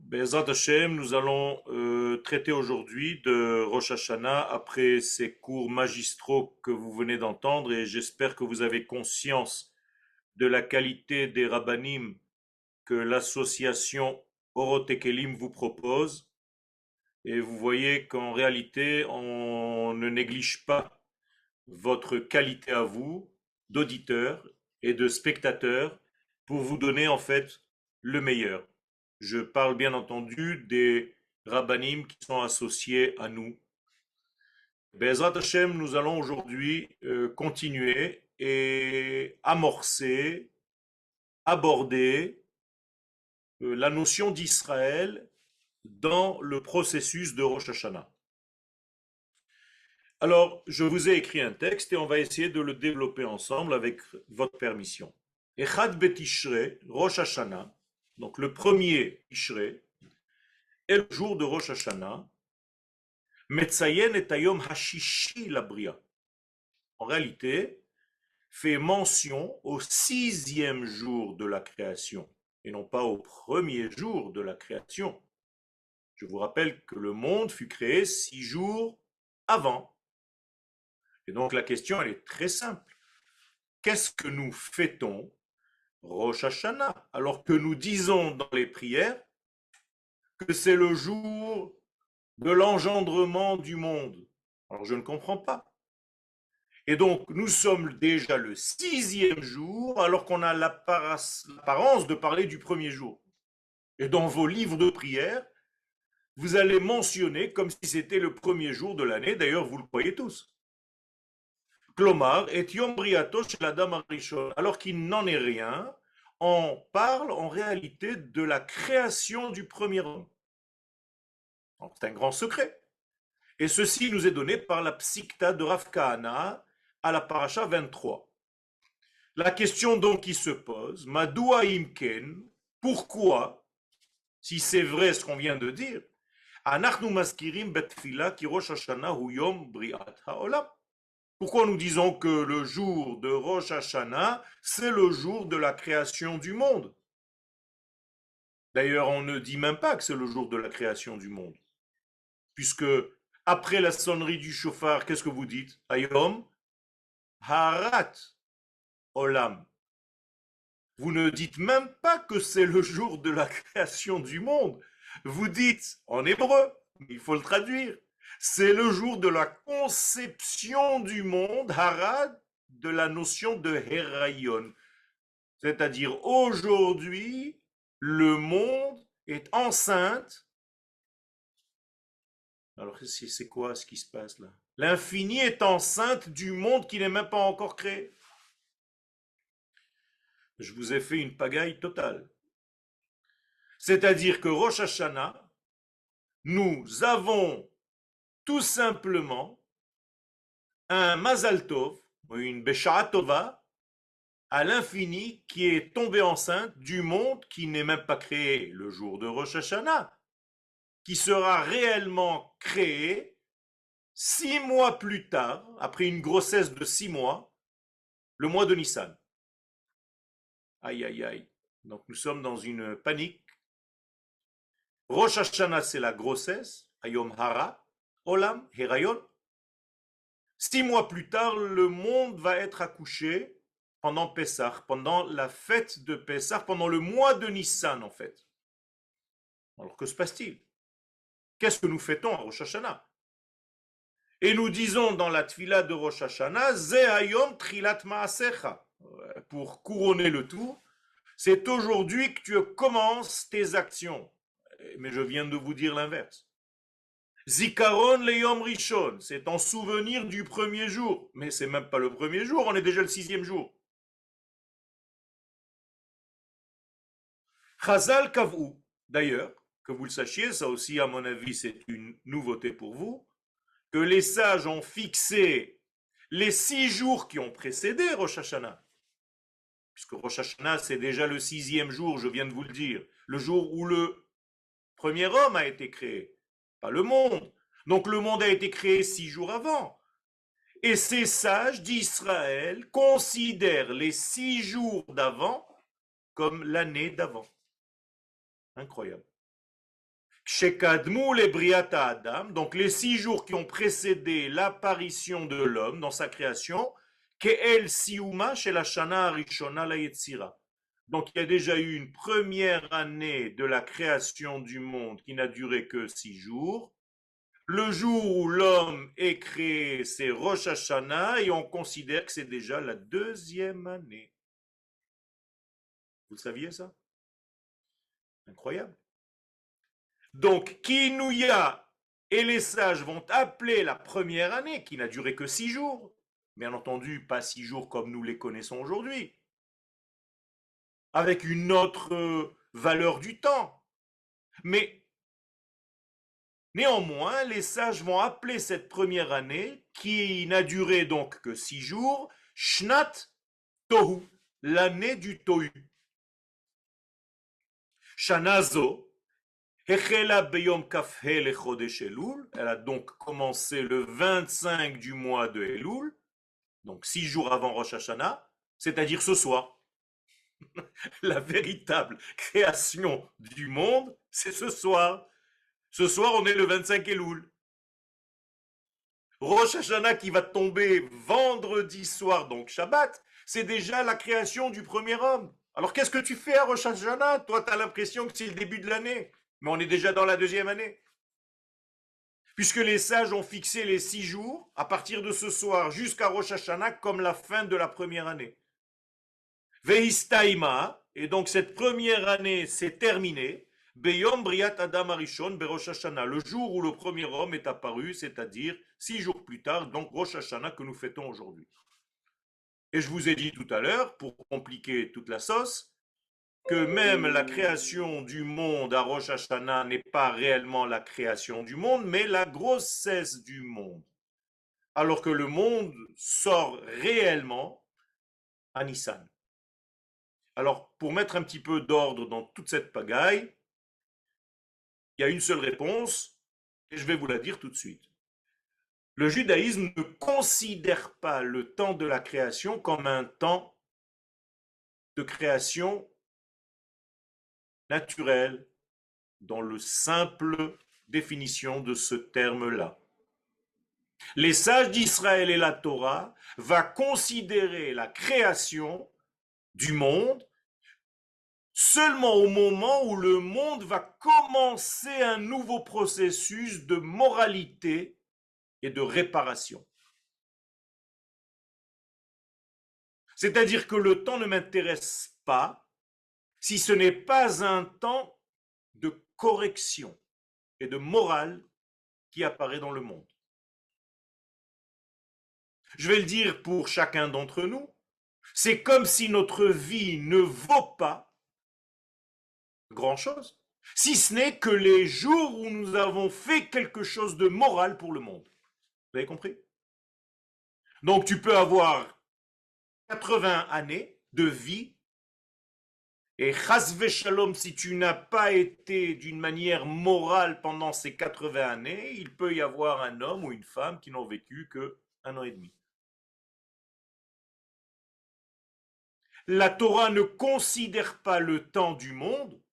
Be'ezrat Hashem, nous allons traiter aujourd'hui de Rosh Hashanah après ces cours magistraux que vous venez d'entendre et j'espère que vous avez conscience de la qualité des rabbanim que l'association Orot Ekelim vous propose et vous voyez qu'en réalité on ne néglige pas votre qualité à vous d'auditeur et de spectateur pour vous donner en fait le meilleur. Je parle bien entendu des rabbanim qui sont associés à nous. Bezrat Hashem, nous allons aujourd'hui continuer et amorcer, aborder la notion d'Israël dans le processus de Rosh Hashanah. Alors, je vous ai écrit un texte et on va essayer de le développer ensemble avec votre permission. Echad Betishre, Rosh Hashanah, donc le premier Tishré, est le jour de Rosh Hashanah, Metzayen et Ayom Hashishi Labria. En réalité, fait mention au sixième jour de la création, et non pas au premier jour de la création. Je vous rappelle que le monde fut créé 6 jours avant. Et donc la question, elle est très simple. Qu'est-ce que nous fêtons Rosh Hashanah, alors que nous disons dans les prières que c'est le jour de l'engendrement du monde? Alors je ne comprends pas. Et donc nous sommes déjà le sixième jour, alors qu'on a l'apparence de parler du premier jour. Et dans vos livres de prière, vous allez mentionner comme si c'était le premier jour de l'année, d'ailleurs vous le croyez tous. Klomar et Yom Briato chez l'Adam Arishon, alors qu'il n'en est rien, on parle en réalité de la création du premier homme. C'est un grand secret. Et ceci nous est donné par la Psikta de Rav Kahana à la paracha 23. La question donc qui se pose, Madoua Imken, pourquoi, si c'est vrai ce qu'on vient de dire, Anachnu maskirim betfila ki Rosh Hashanah hu yom briat haolam. Pourquoi nous disons que le jour de Rosh Hashanah, c'est le jour de la création du monde? D'ailleurs, on ne dit même pas que c'est le jour de la création du monde. Puisque après la sonnerie du chauffard, qu'est-ce que vous dites? Ayom Harat Olam. Vous ne dites même pas que c'est le jour de la création du monde. Vous dites en hébreu, il faut le traduire. C'est le jour de la conception du monde, Harad, de la notion de Herayon. C'est-à-dire aujourd'hui, le monde est enceinte. Alors c'est quoi ce qui se passe là? L'infini est enceinte du monde qui n'est même pas encore créé. Je vous ai fait une pagaille totale. C'est-à-dire que Rosh Hashanah, nous avons tout simplement un Mazal Tov, une Besha'a Tova, à l'infini qui est tombé enceinte du monde qui n'est même pas créé le jour de Rosh Hashanah, qui sera réellement créé 6 mois plus tard, après une grossesse de 6 mois, le mois de Nissan. Aïe, aïe, aïe. Donc nous sommes dans une panique. Rosh Hashanah, c'est la grossesse, Ayom Hara, Olam, Herayon. 6 mois plus tard, le monde va être accouché pendant Pessah, pendant la fête de Pessah, pendant le mois de Nissan en fait. Alors que se passe-t-il? Qu'est-ce que nous fêtons à Rosh Hashanah? Et nous disons dans la tfila de Rosh Hashanah, Ze Hayom Trilat Maasecha. Pour couronner le tout, c'est aujourd'hui que tu commences tes actions. Mais je viens de vous dire l'inverse. Zikaron le Yom Rishon, c'est en souvenir du premier jour. Mais c'est même pas le premier jour, on est déjà le sixième jour. Chazal Kavou, d'ailleurs, que vous le sachiez, ça aussi à mon avis c'est une nouveauté pour vous, que les sages ont fixé les 6 jours qui ont précédé Rosh Hashanah. Puisque Rosh Hashanah c'est déjà le sixième jour, je viens de vous le dire, le jour où le premier homme a été créé, pas le monde. Donc le monde a été créé 6 jours avant. Et ces sages d'Israël considèrent les 6 jours d'avant comme l'année d'avant. Incroyable. Shekadmu le briata Adam, donc les 6 jours qui ont précédé l'apparition de l'homme dans sa création, Ke'el Siuma chez la Shana Arishona la Yetzira. Donc il y a déjà eu une première année de la création du monde qui n'a duré que 6 jours. Le jour où l'homme est créé, c'est Rosh Hashanah et on considère que c'est déjà la deuxième année. Vous saviez ça? Incroyable. Donc, Kinouya et les sages vont appeler la première année, qui n'a duré que 6 jours, bien entendu, pas 6 jours comme nous les connaissons aujourd'hui, avec une autre valeur du temps. Mais néanmoins, les sages vont appeler cette première année, qui n'a duré donc que 6 jours, Shnat Tohu, l'année du Tohu. Shanazo, elle a donc commencé le 25 du mois de Elul, donc 6 jours avant Rosh Hashanah, c'est-à-dire ce soir. La véritable création du monde, c'est ce soir. Ce soir, on est le 25 Elul. Rosh Hashanah qui va tomber vendredi soir, donc Shabbat, c'est déjà la création du premier homme. Alors qu'est-ce que tu fais à Rosh Hashanah? Toi, tu as l'impression que c'est le début de l'année, mais on est déjà dans la deuxième année. Puisque les sages ont fixé les 6 jours, à partir de ce soir jusqu'à Rosh Hashanah, comme la fin de la première année. Veistaima, et donc cette première année s'est terminée, Beyom Briat Adam Arishon Berosh Hashanah, le jour où le premier homme est apparu, c'est-à-dire 6 jours plus tard, donc Rosh Hashanah que nous fêtons aujourd'hui. Et je vous ai dit tout à l'heure, pour compliquer toute la sauce, que même la création du monde à Rosh Hashanah n'est pas réellement la création du monde, mais la grossesse du monde. Alors que le monde sort réellement à Nissan. Alors, pour mettre un petit peu d'ordre dans toute cette pagaille, il y a une seule réponse, et je vais vous la dire tout de suite. Le judaïsme ne considère pas le temps de la création comme un temps de création naturelle, dans le simple définition de ce terme-là. Les sages d'Israël et la Torah va considérer la création du monde seulement au moment où le monde va commencer un nouveau processus de moralité et de réparation. C'est-à-dire que le temps ne m'intéresse pas si ce n'est pas un temps de correction et de morale qui apparaît dans le monde. Je vais le dire pour chacun d'entre nous, c'est comme si notre vie ne vaut pas grand-chose, si ce n'est que les jours où nous avons fait quelque chose de moral pour le monde. Vous avez compris? Donc tu peux avoir 80 années de vie et chas shalom, si tu n'as pas été d'une manière morale pendant ces 80 années, il peut y avoir un homme ou une femme qui n'ont vécu que 1 an et demi. La Torah ne considère pas le temps du monde,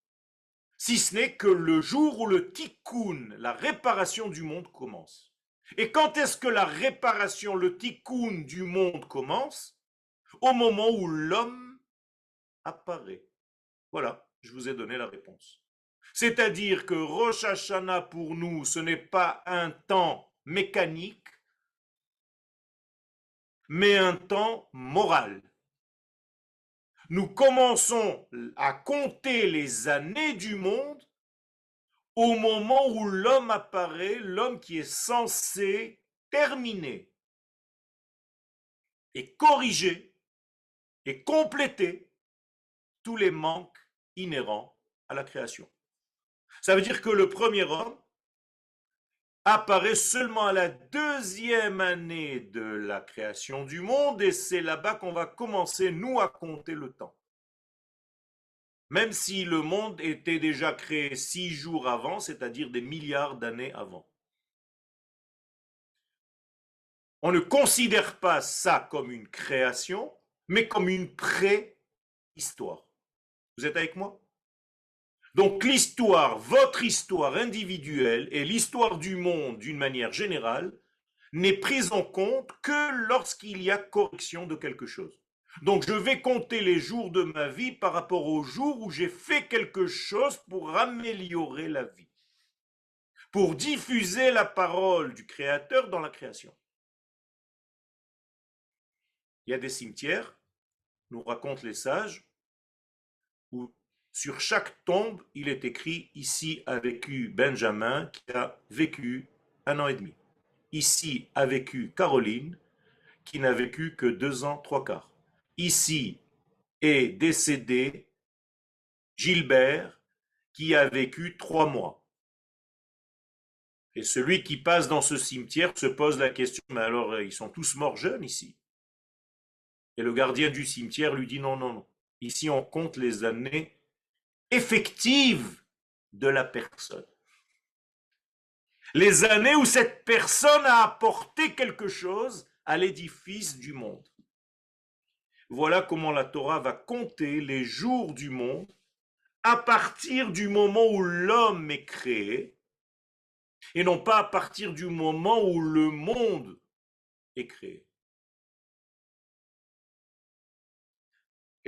si ce n'est que le jour où le tikkun, la réparation du monde, commence. Et quand est-ce que la réparation, le tikkun du monde commence? Au moment où l'homme apparaît. Voilà, je vous ai donné la réponse. C'est-à-dire que Rosh Hashanah pour nous, ce n'est pas un temps mécanique, mais un temps moral. Nous commençons à compter les années du monde au moment où l'homme apparaît, l'homme qui est censé terminer et corriger et compléter tous les manques inhérents à la création. Ça veut dire que le premier homme apparaît seulement à la deuxième année de la création du monde et c'est là-bas qu'on va commencer, nous, à compter le temps. Même si le monde était déjà créé 6 jours avant, c'est-à-dire des milliards d'années avant. On ne considère pas ça comme une création, mais comme une préhistoire. Vous êtes avec moi? Donc l'histoire, votre histoire individuelle et l'histoire du monde d'une manière générale n'est prise en compte que lorsqu'il y a correction de quelque chose. Donc je vais compter les jours de ma vie par rapport aux jours où j'ai fait quelque chose pour améliorer la vie, pour diffuser la parole du Créateur dans la création. Il y a des cimetières, nous racontent les sages, où sur chaque tombe, il est écrit: ici a vécu Benjamin qui a vécu 1 an et demi. Ici a vécu Caroline qui n'a vécu que 2 ans, 3 quarts. Ici est décédé Gilbert qui a vécu 3 mois. Et celui qui passe dans ce cimetière se pose la question: mais alors ils sont tous morts jeunes ici? Et le gardien du cimetière lui dit: non, non, non. Ici on compte les années effectives de la personne. Les années où cette personne a apporté quelque chose à l'édifice du monde. Voilà comment la Torah va compter les jours du monde à partir du moment où l'homme est créé et non pas à partir du moment où le monde est créé.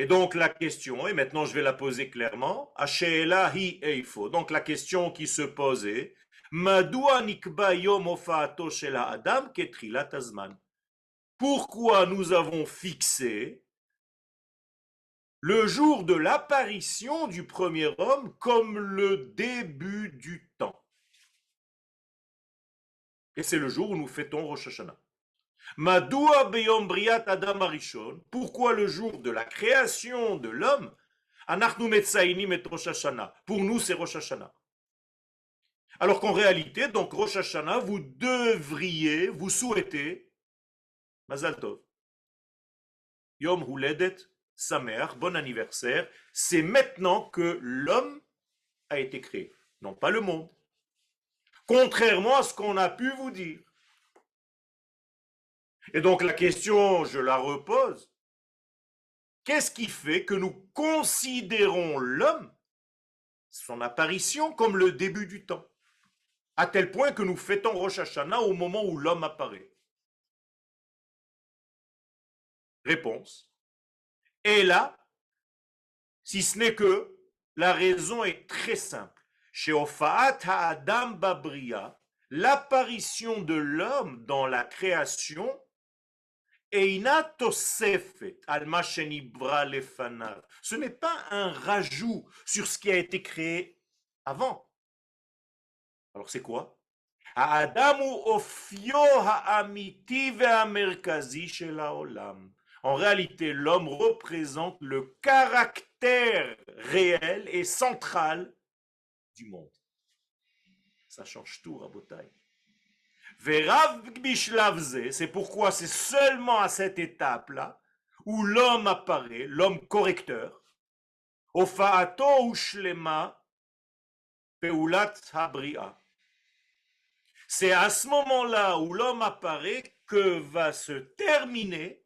Et donc la question, et maintenant je vais la poser clairement, Asheela hi eifo. Donc la question qui se posait, Madua nikba yom hofaato shel ha'adam ketrilat hazman. Pourquoi nous avons fixé le jour de l'apparition du premier homme comme le début du temps? Et c'est le jour où nous fêtons Rosh Hashanah. Madua beyom briat adam arishon. Pourquoi le jour de la création de l'homme? Anachnu metzainim et Rosh Hashanah. Pour nous, c'est Rosh Hashanah. Alors qu'en réalité, donc Rosh Hashanah, vous devriez, vous souhaitez, Mazal Tov, Yom Huledet Sameach, bon anniversaire. C'est maintenant que l'homme a été créé, non pas le monde. Contrairement à ce qu'on a pu vous dire. Et donc la question, je la repose. Qu'est-ce qui fait que nous considérons l'homme, son apparition, comme le début du temps, à tel point que nous fêtons Rosh Hashanah au moment où l'homme apparaît? Réponse. Et là, si ce n'est que la raison est très simple. Chez Ofaat Ha'adam Babria, l'apparition de l'homme dans la création, Eina Tosefet Alma Shenibra Lefanav. Ce n'est pas un rajout sur ce qui a été créé avant. Alors c'est quoi? Ha'adamu Ofio Ha'amiti Ve'amerkazi Shel Ha'olam. En réalité, l'homme représente le caractère réel et central du monde. Ça change tout, Rabotai. C'est pourquoi c'est seulement à cette étape-là où l'homme apparaît, l'homme correcteur. Ofaato ushlema peulat habria. C'est à ce moment-là où l'homme apparaît que va se terminer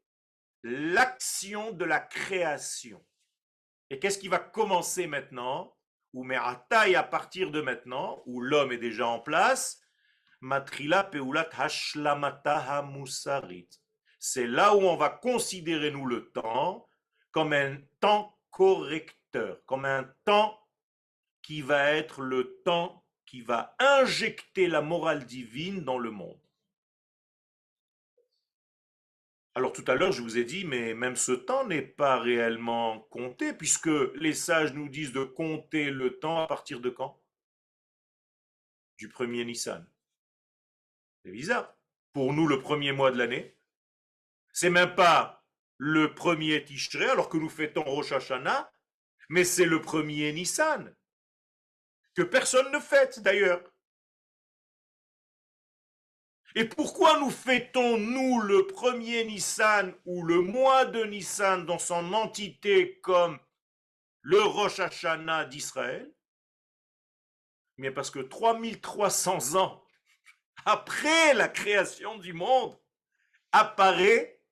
l'action de la création. Et qu'est-ce qui va commencer maintenant? Ou me'ataï, à partir de maintenant, où l'homme est déjà en place, matrila peulat hashlamata hamusarit. C'est là où on va considérer, nous, le temps comme un temps correcteur, comme un temps qui va être le temps qui va injecter la morale divine dans le monde. Alors tout à l'heure, je vous ai dit, mais même ce temps n'est pas réellement compté, puisque les sages nous disent de compter le temps à partir de quand? Du premier Nissan. C'est bizarre. Pour nous, le premier mois de l'année, c'est même pas le premier Tishrei, alors que nous fêtons Rosh Hashanah, mais c'est le premier Nissan, que personne ne fête d'ailleurs. Et pourquoi nous fêtons, nous, le premier Nissan ou le mois de Nissan dans son entité comme le Rosh Hashanah d'Israël? Mais parce que 3300 ans après la création du monde, apparaît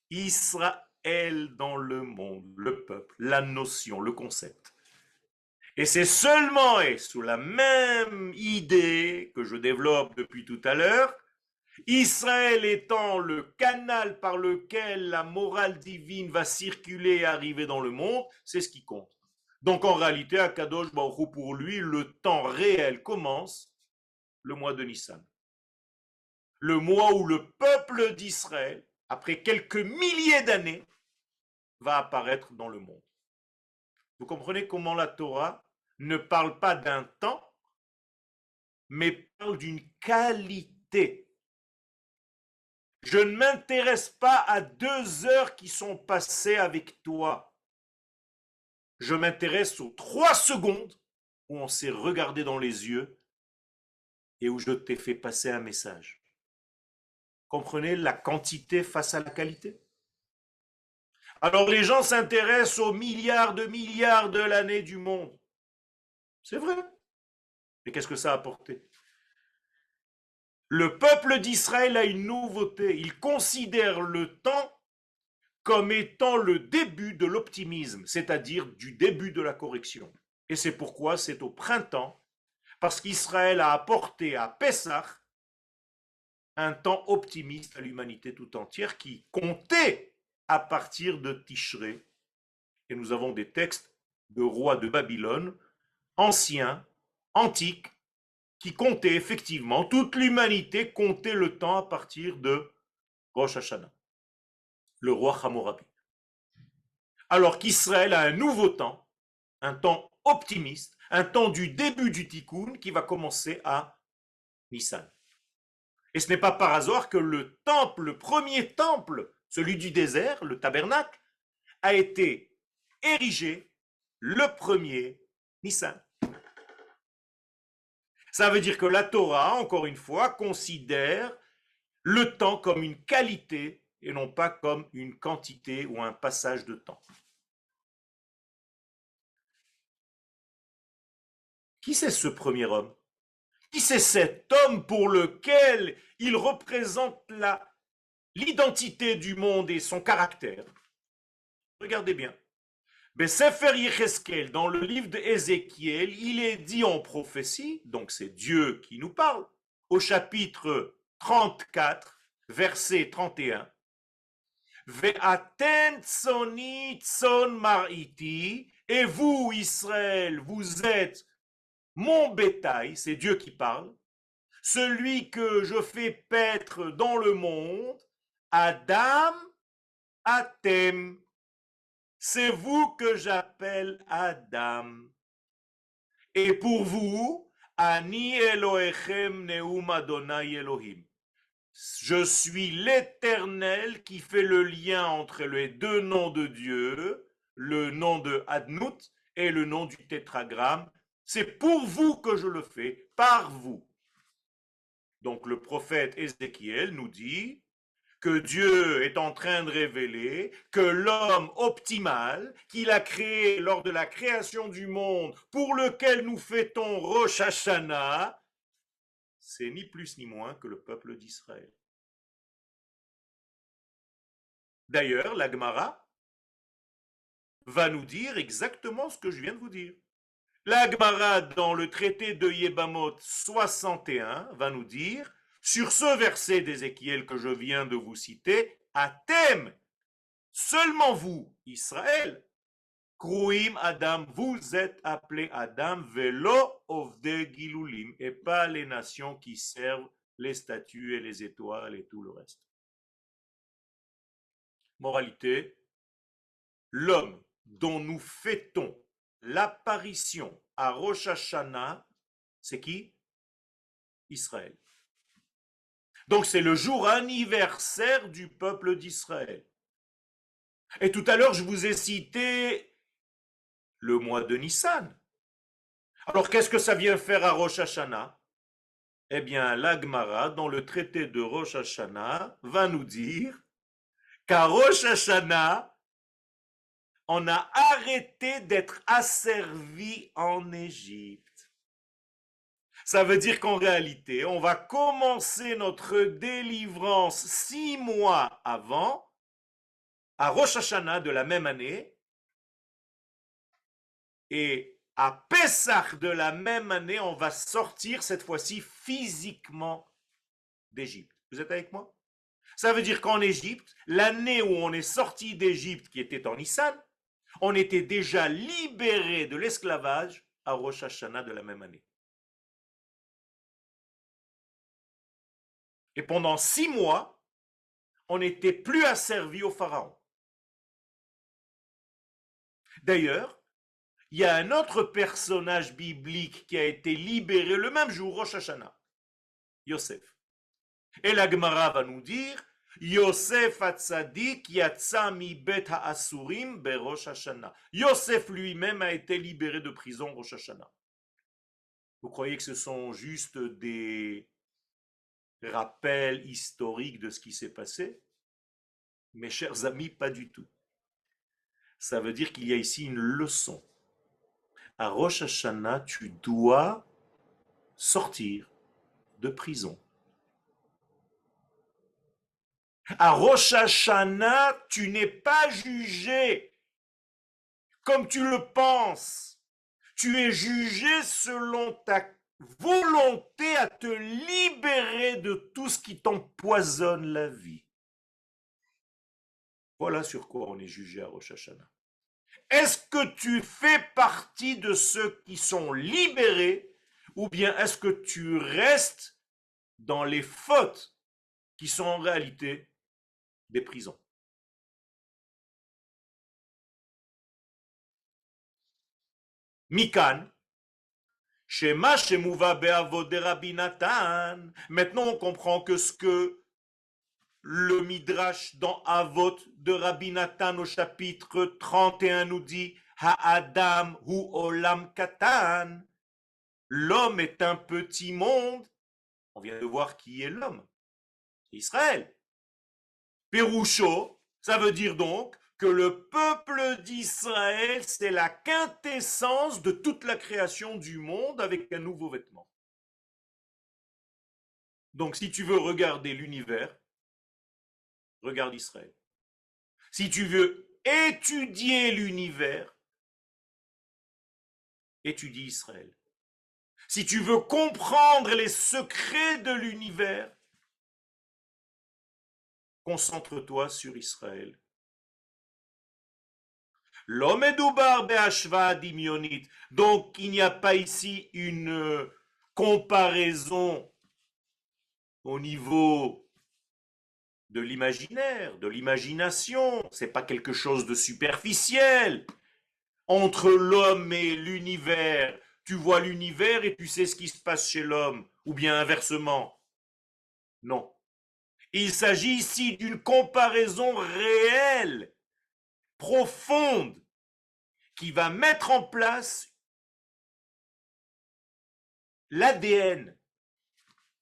Israël dans le monde, le peuple, la notion, le concept. Et c'est seulement et sous la même idée que je développe depuis tout à l'heure, Israël étant le canal par lequel la morale divine va circuler et arriver dans le monde, c'est ce qui compte. Donc en réalité, à Kadosh Baruch Hu, pour lui, le temps réel commence le mois de Nissan. Le mois où le peuple d'Israël, après quelques milliers d'années, va apparaître dans le monde. Vous comprenez comment la Torah ne parle pas d'un temps, mais parle d'une qualité. Je ne m'intéresse pas à 2 heures qui sont passées avec toi. Je m'intéresse aux 3 secondes où on s'est regardé dans les yeux et où je t'ai fait passer un message. Comprenez la quantité face à la qualité? Alors les gens s'intéressent aux milliards de l'année du monde. C'est vrai. Mais qu'est-ce que ça a apporté? Le peuple d'Israël a une nouveauté. Il considère le temps comme étant le début de l'optimisme, c'est-à-dire du début de la correction. Et c'est pourquoi c'est au printemps, parce qu'Israël a apporté à Pessah un temps optimiste à l'humanité tout entière qui comptait à partir de Tishré. Et nous avons des textes de rois de Babylone, anciens, antiques, qui comptaient effectivement, toute l'humanité comptait le temps à partir de Rosh Hashanah, le roi Hammurabi. Alors qu'Israël a un nouveau temps, un temps optimiste, un temps du début du Tikkun qui va commencer à Nissan. Et ce n'est pas par hasard que le temple, le premier temple, celui du désert, le tabernacle, a été érigé le premier Nissan. Ça veut dire que la Torah, encore une fois, considère le temps comme une qualité et non pas comme une quantité ou un passage de temps. Qui c'est ce premier homme? Qui c'est cet homme pour lequel il représente l'identité du monde et son caractère? Regardez bien. Sefer Yecheskel, dans le livre d'Ézéchiel, il est dit en prophétie, donc c'est Dieu qui nous parle, au chapitre 34, verset 31. Ve'aten tsoni tson mar'iti, et vous, Israël, vous êtes mon bétail, c'est Dieu qui parle, celui que je fais paître dans le monde, Adam, Atem. C'est vous que j'appelle Adam. Et pour vous, Ani Elohechem Neum Adonai Elohim. Je suis l'Éternel qui fait le lien entre les deux noms de Dieu, le nom de Adnout et le nom du tétragramme. C'est pour vous que je le fais, par vous. Donc le prophète Ézéchiel nous dit que Dieu est en train de révéler que l'homme optimal qu'il a créé lors de la création du monde, pour lequel nous fêtons Rosh Hashanah, c'est ni plus ni moins que le peuple d'Israël. D'ailleurs, la Gemara va nous dire exactement ce que je viens de vous dire. La Gemara, dans le traité de Yébamot 61, va nous dire, sur ce verset d'Ézéchiel que je viens de vous citer, Atem, seulement vous, Israël, Kruim Adam, vous êtes appelés Adam, Velo Ovde Gilulim, et pas les nations qui servent les statues et les étoiles et tout le reste. Moralité, l'homme dont nous fêtons l'apparition à Rosh Hashanah, c'est qui? Israël. Donc c'est le jour anniversaire du peuple d'Israël. Et tout à l'heure, je vous ai cité le mois de Nissan. Alors qu'est-ce que ça vient faire à Rosh Hashanah? Eh bien, l'Agmara, dans le traité de Rosh Hashanah, va nous dire qu'à Rosh Hashanah, on a arrêté d'être asservi en Égypte. Ça veut dire qu'en réalité, on va commencer notre délivrance 6 mois avant, à Rosh Hashanah de la même année, et À Pessah de la même année, on va sortir cette fois-ci physiquement d'Égypte. Vous êtes avec moi? Ça veut dire qu'en Égypte, l'année où on est sorti d'Égypte, qui était en Nissan, on était déjà libéré de l'esclavage à Rosh Hashanah de la même année. Et pendant 6 mois, on n'était plus asservi au Pharaon. D'ailleurs, il y a un autre personnage biblique qui a été libéré le même jour, Rosh Hashanah, Yosef. Et la Gemara va nous dire, Yosef Hatzadik yatsa mi bet ha'asurim berosh Hashanah. Yosef lui-même a été libéré de prison Rosh Hashanah. Vous croyez que ce sont juste des rappels historiques de ce qui s'est passé? Mes chers amis, pas du tout. Ça veut dire qu'il y a ici une leçon. À Rosh Hashanah, tu dois sortir de prison. À Rosh Hashanah, tu n'es pas jugé comme tu le penses. Tu es jugé selon ta volonté à te libérer de tout ce qui t'empoisonne la vie. Voilà sur quoi on est jugé à Rosh Hashanah. Est-ce que tu fais partie de ceux qui sont libérés ou bien est-ce que tu restes dans les fautes qui sont en réalité des prisons? Mikan, Shema Shemuva Be'avod de Rabbi Nathan. Maintenant, on comprend que ce que le Midrash dans Avot de Rabbi Nathan au chapitre 31 nous dit, Ha'adam hu olam katan. L'homme est un petit monde. On vient de voir qui est l'homme. Israël. Péroucho, ça veut dire donc que le peuple d'Israël, c'est la quintessence de toute la création du monde avec un nouveau vêtement. Donc si tu veux regarder l'univers, regarde Israël. Si tu veux étudier l'univers, étudie Israël. Si tu veux comprendre les secrets de l'univers, concentre-toi sur Israël. L'homme est doubar be'ashva dimionite. Donc il n'y a pas ici une comparaison au niveau de l'imaginaire, de l'imagination. C'est pas quelque chose de superficiel. Entre l'homme et l'univers, tu vois l'univers et tu sais ce qui se passe chez l'homme, ou bien inversement. Non. Il s'agit ici d'une comparaison réelle, profonde, qui va mettre en place l'ADN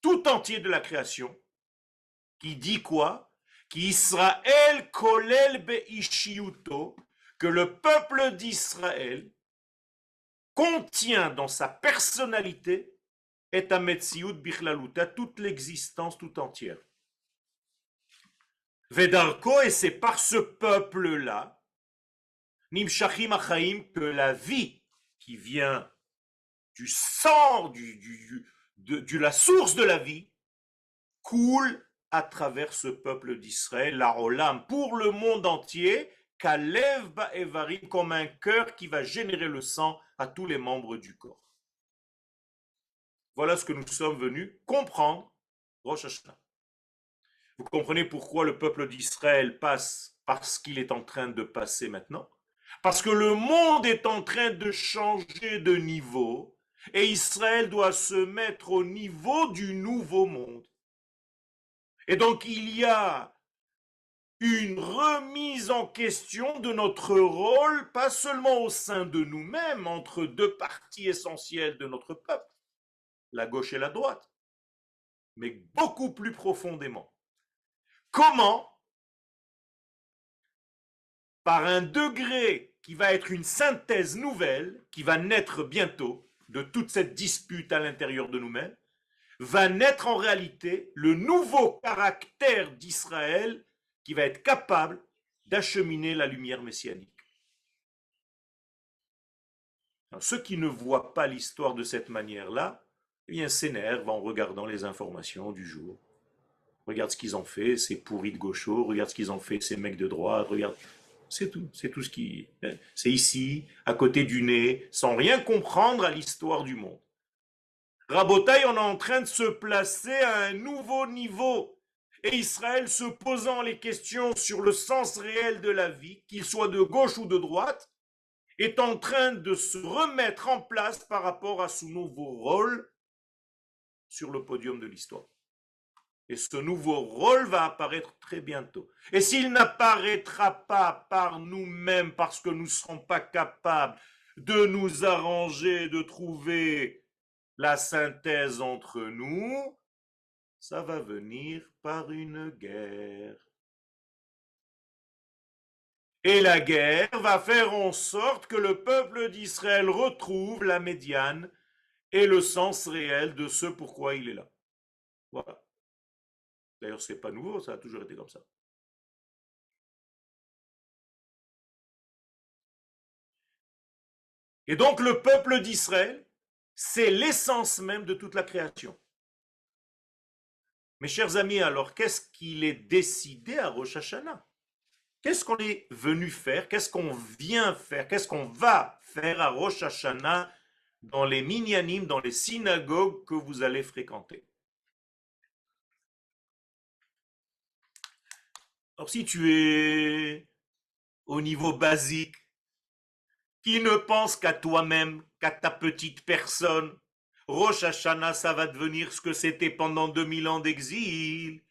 tout entier de la création, qui dit quoi? Qu'Israël kolel be'ishiyuto, que le peuple d'Israël contient dans sa personnalité et à Metsiout Bichlaluta, toute l'existence tout entière. Vedarko, et c'est par ce peuple-là, Nimshachim Achaim, que la vie qui vient du sang, de la source de la vie, coule à travers ce peuple d'Israël, la Olam, pour le monde entier, Kalev Ba'evarim, comme un cœur qui va générer le sang à tous les membres du corps. Voilà ce que nous sommes venus comprendre, Rosh Hashanah. Vous comprenez pourquoi le peuple d'Israël passe par ce qu'il est en train de passer maintenant? Parce que le monde est en train de changer de niveau et Israël doit se mettre au niveau du nouveau monde. Et donc il y a une remise en question de notre rôle, pas seulement au sein de nous-mêmes, entre deux parties essentielles de notre peuple, la gauche et la droite, mais beaucoup plus profondément. Comment, par un degré qui va être une synthèse nouvelle, qui va naître bientôt de toute cette dispute à l'intérieur de nous-mêmes, va naître en réalité le nouveau caractère d'Israël qui va être capable d'acheminer la lumière messianique. Alors, ceux qui ne voient pas l'histoire de cette manière-là, eh bien, s'énervent en regardant les informations du jour. Regarde ce qu'ils ont fait, ces pourris de gauchos, regarde ce qu'ils ont fait, ces mecs de droite, regarde. C'est tout ce qui. C'est ici, à côté du nez, sans rien comprendre à l'histoire du monde. Rabotaï, on est en train de se placer à un nouveau niveau. Et Israël, se posant les questions sur le sens réel de la vie, qu'il soit de gauche ou de droite, est en train de se remettre en place par rapport à son nouveau rôle sur le podium de l'histoire. Et ce nouveau rôle va apparaître très bientôt. Et s'il n'apparaîtra pas par nous-mêmes, parce que nous ne serons pas capables de nous arranger, de trouver la synthèse entre nous, ça va venir par une guerre. Et la guerre va faire en sorte que le peuple d'Israël retrouve la médiane et le sens réel de ce pourquoi il est là. Voilà. D'ailleurs, ce n'est pas nouveau, ça a toujours été comme ça. Et donc, le peuple d'Israël, c'est l'essence même de toute la création. Mes chers amis, alors, qu'est-ce qu'il est décidé à Rosh Hashanah? Qu'est-ce qu'on est venu faire? Qu'est-ce qu'on vient faire? Qu'est-ce qu'on va faire à Rosh Hashanah dans les minyanim, dans les synagogues que vous allez fréquenter? Alors, si tu es au niveau basique, qui ne pense qu'à toi-même, qu'à ta petite personne, Rosh Hashanah, ça va devenir ce que c'était pendant 2000 ans d'exil.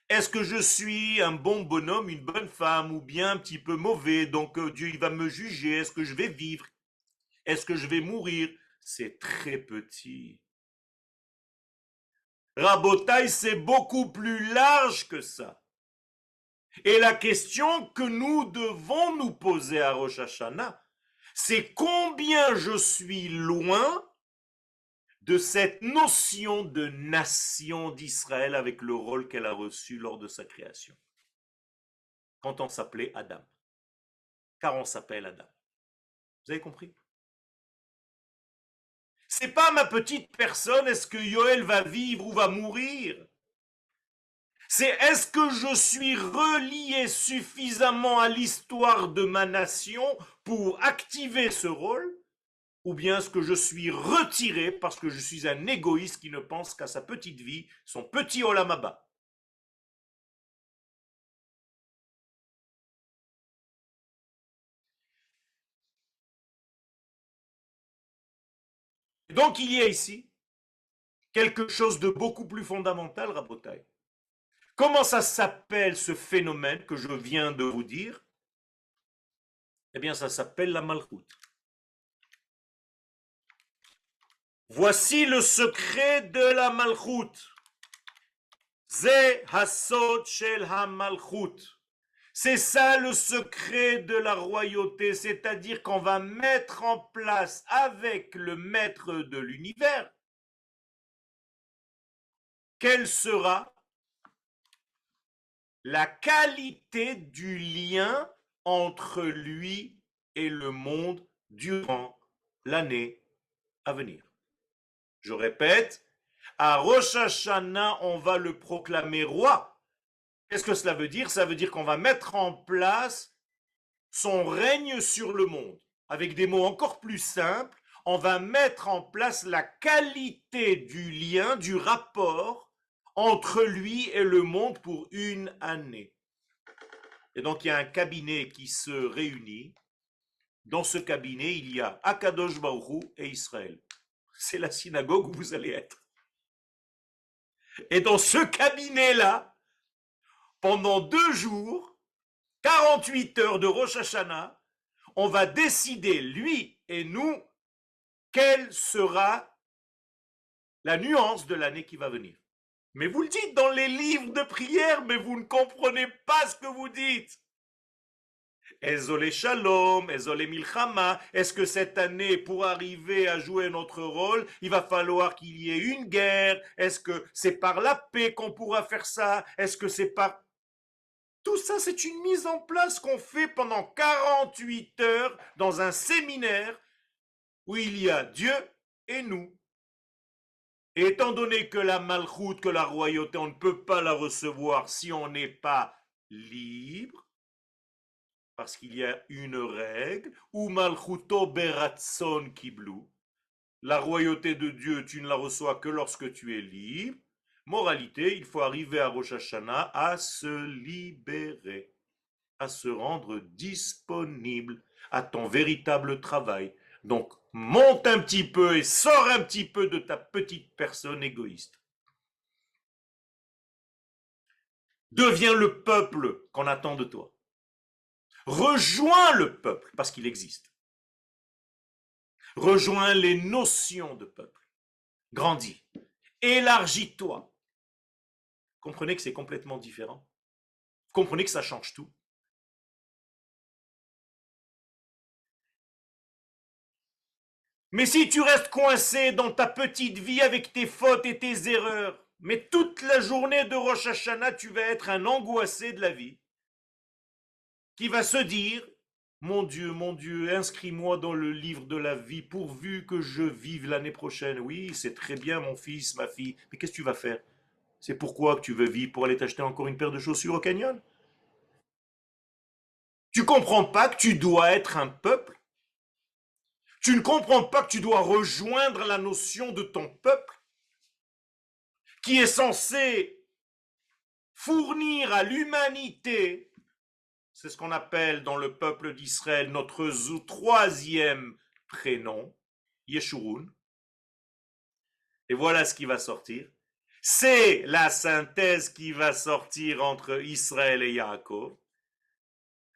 Est-ce que je suis un bon bonhomme, une bonne femme, ou bien un petit peu mauvais, donc Dieu il va me juger? Est-ce que je vais vivre? Est-ce que je vais mourir? C'est très petit. Rabotaï, c'est beaucoup plus large que ça. Et la question que nous devons nous poser à Rosh Hashanah, c'est combien je suis loin de cette notion de nation d'Israël avec le rôle qu'elle a reçu lors de sa création. Quand on s'appelait Adam. Car on s'appelle Adam. Vous avez compris? C'est pas ma petite personne, est-ce que Yoël va vivre ou va mourir? C'est est-ce que je suis relié suffisamment à l'histoire de ma nation pour activer ce rôle? Ou bien est-ce que je suis retiré parce que je suis un égoïste qui ne pense qu'à sa petite vie, son petit olamaba? Donc il y a ici quelque chose de beaucoup plus fondamental, Rabotai. Comment ça s'appelle ce phénomène que je viens de vous dire? Eh bien, ça s'appelle la malchoute. Voici le secret de la malchoute. Ze hasod shel ha-malchut. C'est ça le secret de la royauté, c'est-à-dire qu'on va mettre en place avec le maître de l'univers, quelle sera la qualité du lien entre lui et le monde durant l'année à venir. Je répète, à Rosh Hashanah, on va le proclamer roi. Qu'est-ce que cela veut dire? Ça veut dire qu'on va mettre en place son règne sur le monde. Avec des mots encore plus simples, on va mettre en place la qualité du lien, du rapport entre lui et le monde pour une année. Et donc il y a un cabinet qui se réunit. Dans ce cabinet, il y a Akadosh Baruch Hu et Israël. C'est la synagogue où vous allez être. Et dans ce cabinet-là, pendant 2 jours, 48 heures de Rosh Hashanah, on va décider, lui et nous, quelle sera la nuance de l'année qui va venir. Mais vous le dites dans les livres de prière, mais vous ne comprenez pas ce que vous dites. Ezolé Shalom, Ezolé Milchama, est-ce que cette année, pour arriver à jouer notre rôle, il va falloir qu'il y ait une guerre? Est-ce que c'est par la paix qu'on pourra faire ça? Est-ce que c'est par... Tout ça, c'est une mise en place qu'on fait pendant 48 heures dans un séminaire où il y a Dieu et nous. Et étant donné que la malchoute, que la royauté, on ne peut pas la recevoir si on n'est pas libre, parce qu'il y a une règle, ou malchuto beratson kiblu, la royauté de Dieu, tu ne la reçois que lorsque tu es libre. Moralité, il faut arriver à Rosh Hashanah à se libérer, à se rendre disponible à ton véritable travail. Donc, monte un petit peu et sors un petit peu de ta petite personne égoïste. Deviens le peuple qu'on attend de toi. Rejoins le peuple, parce qu'il existe. Rejoins les notions de peuple. Grandis. Élargis-toi. Comprenez que c'est complètement différent. Comprenez que ça change tout. Mais si tu restes coincé dans ta petite vie avec tes fautes et tes erreurs, mais toute la journée de Rosh Hashanah, tu vas être un angoissé de la vie qui va se dire, mon Dieu, inscris-moi dans le livre de la vie pourvu que je vive l'année prochaine. Oui, c'est très bien mon fils, ma fille, mais qu'est-ce que tu vas faire? C'est pourquoi que tu veux vivre pour aller t'acheter encore une paire de chaussures au canyon? Tu comprends pas que tu dois être un peuple? Tu ne comprends pas que tu dois rejoindre la notion de ton peuple qui est censé fournir à l'humanité, c'est ce qu'on appelle dans le peuple d'Israël notre troisième prénom, Yeshurun. Et voilà ce qui va sortir. C'est la synthèse qui va sortir entre Israël et Yaakov.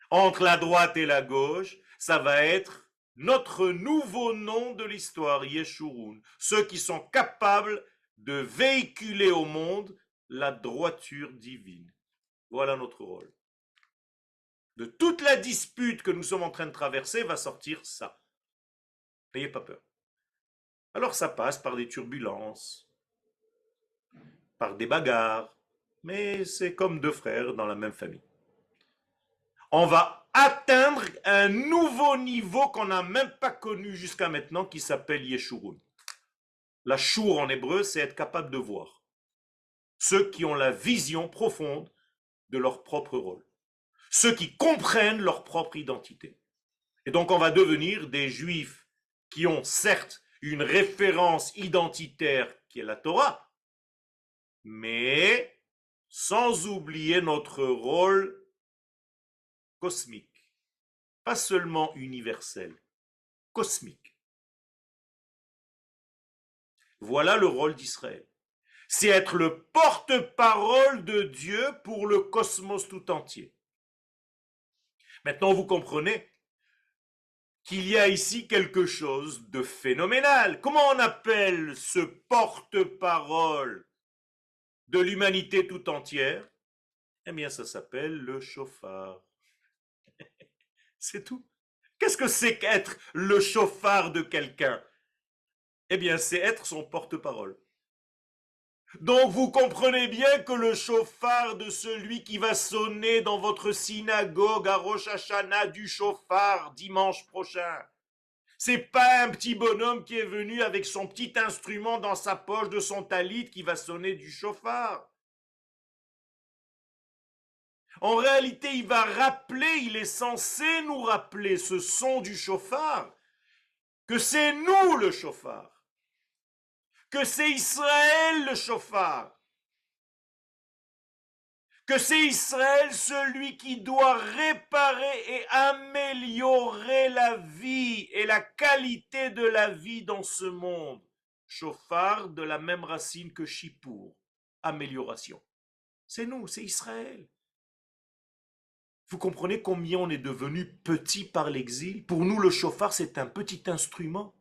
Entre la droite et la gauche, ça va être notre nouveau nom de l'histoire, Yeshurun. Ceux qui sont capables de véhiculer au monde la droiture divine. Voilà notre rôle. De toute la dispute que nous sommes en train de traverser va sortir ça. N'ayez pas peur. Alors ça passe par des turbulences, par des bagarres, mais c'est comme deux frères dans la même famille. On va atteindre un nouveau niveau qu'on n'a même pas connu jusqu'à maintenant qui s'appelle Yeshurun. La chour en hébreu, c'est être capable de voir. Ceux qui ont la vision profonde de leur propre rôle. Ceux qui comprennent leur propre identité. Et donc on va devenir des juifs qui ont certes une référence identitaire qui est la Torah, mais sans oublier notre rôle cosmique, pas seulement universel, cosmique. Voilà le rôle d'Israël. C'est être le porte-parole de Dieu pour le cosmos tout entier. Maintenant, vous comprenez qu'il y a ici quelque chose de phénoménal. Comment on appelle ce porte-parole de l'humanité tout entière? Eh bien, ça s'appelle le chauffard. C'est tout. Qu'est-ce que c'est qu'être le chauffard de quelqu'un? Eh bien, c'est être son porte-parole. Donc vous comprenez bien que le chauffard de celui qui va sonner dans votre synagogue à Rosh Hashanah du chauffard dimanche prochain, c'est pas un petit bonhomme qui est venu avec son petit instrument dans sa poche de son talit qui va sonner du chauffard. En réalité, il va rappeler, il est censé nous rappeler ce son du chauffard, que c'est nous le chauffard, que c'est Israël le chauffard, que c'est Israël celui qui doit réparer et améliorer la vie et la qualité de la vie dans ce monde. Chauffard de la même racine que Shippour, amélioration. C'est nous, c'est Israël. Vous comprenez combien on est devenu petit par l'exil? Pour nous, le chauffard, c'est un petit instrument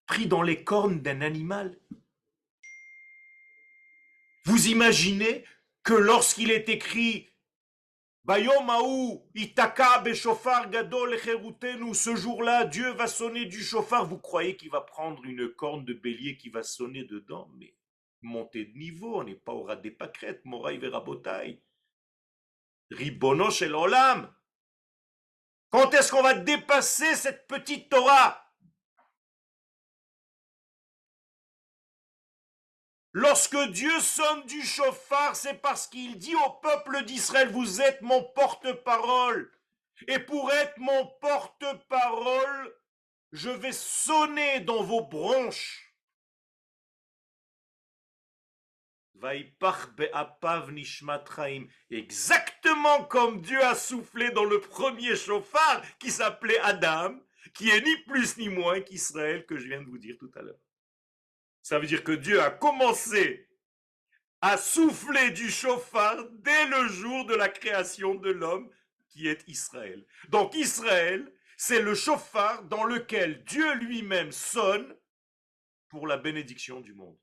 pris dans les cornes d'un animal. Vous imaginez que lorsqu'il est écrit Bayomaou, Itaka Beshofar Gadol Cherutenu, ce jour-là, Dieu va sonner du chauffard, vous croyez qu'il va prendre une corne de bélier qui va sonner dedans? Mais montez de niveau, on n'est pas au ras des pâquerettes, Moraï Verabotaï. Ribono Shel Olam. Quand est-ce qu'on va dépasser cette petite Torah? Lorsque Dieu sonne du chauffard, c'est parce qu'il dit au peuple d'Israël, vous êtes mon porte-parole. Et pour être mon porte-parole, je vais sonner dans vos bronches. Exactement comme Dieu a soufflé dans le premier chauffard qui s'appelait Adam, qui est ni plus ni moins qu'Israël que je viens de vous dire tout à l'heure. Ça veut dire que Dieu a commencé à souffler du chauffard dès le jour de la création de l'homme qui est Israël. Donc Israël, c'est le chauffard dans lequel Dieu lui-même sonne pour la bénédiction du monde.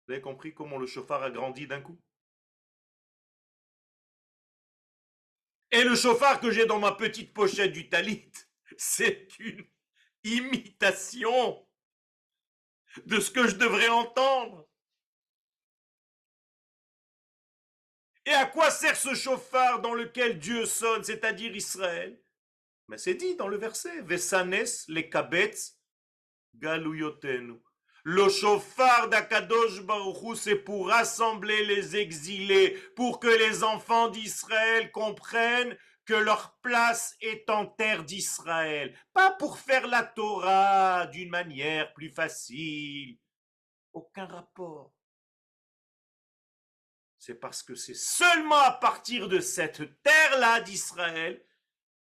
Vous avez compris comment le chauffard a grandi d'un coup? Et le chauffard que j'ai dans ma petite pochette du talit, c'est une imitation de ce que je devrais entendre. Et à quoi sert ce chauffard dans lequel Dieu sonne, c'est-à-dire Israël? Mais c'est dit dans le verset, Vesanes les kabetz galuyotenu. Le chauffard d'Akadosh Baruch Hu, c'est pour rassembler les exilés, pour que les enfants d'Israël comprennent que leur place est en terre d'Israël. Pas pour faire la Torah d'une manière plus facile. Aucun rapport. C'est parce que c'est seulement à partir de cette terre-là d'Israël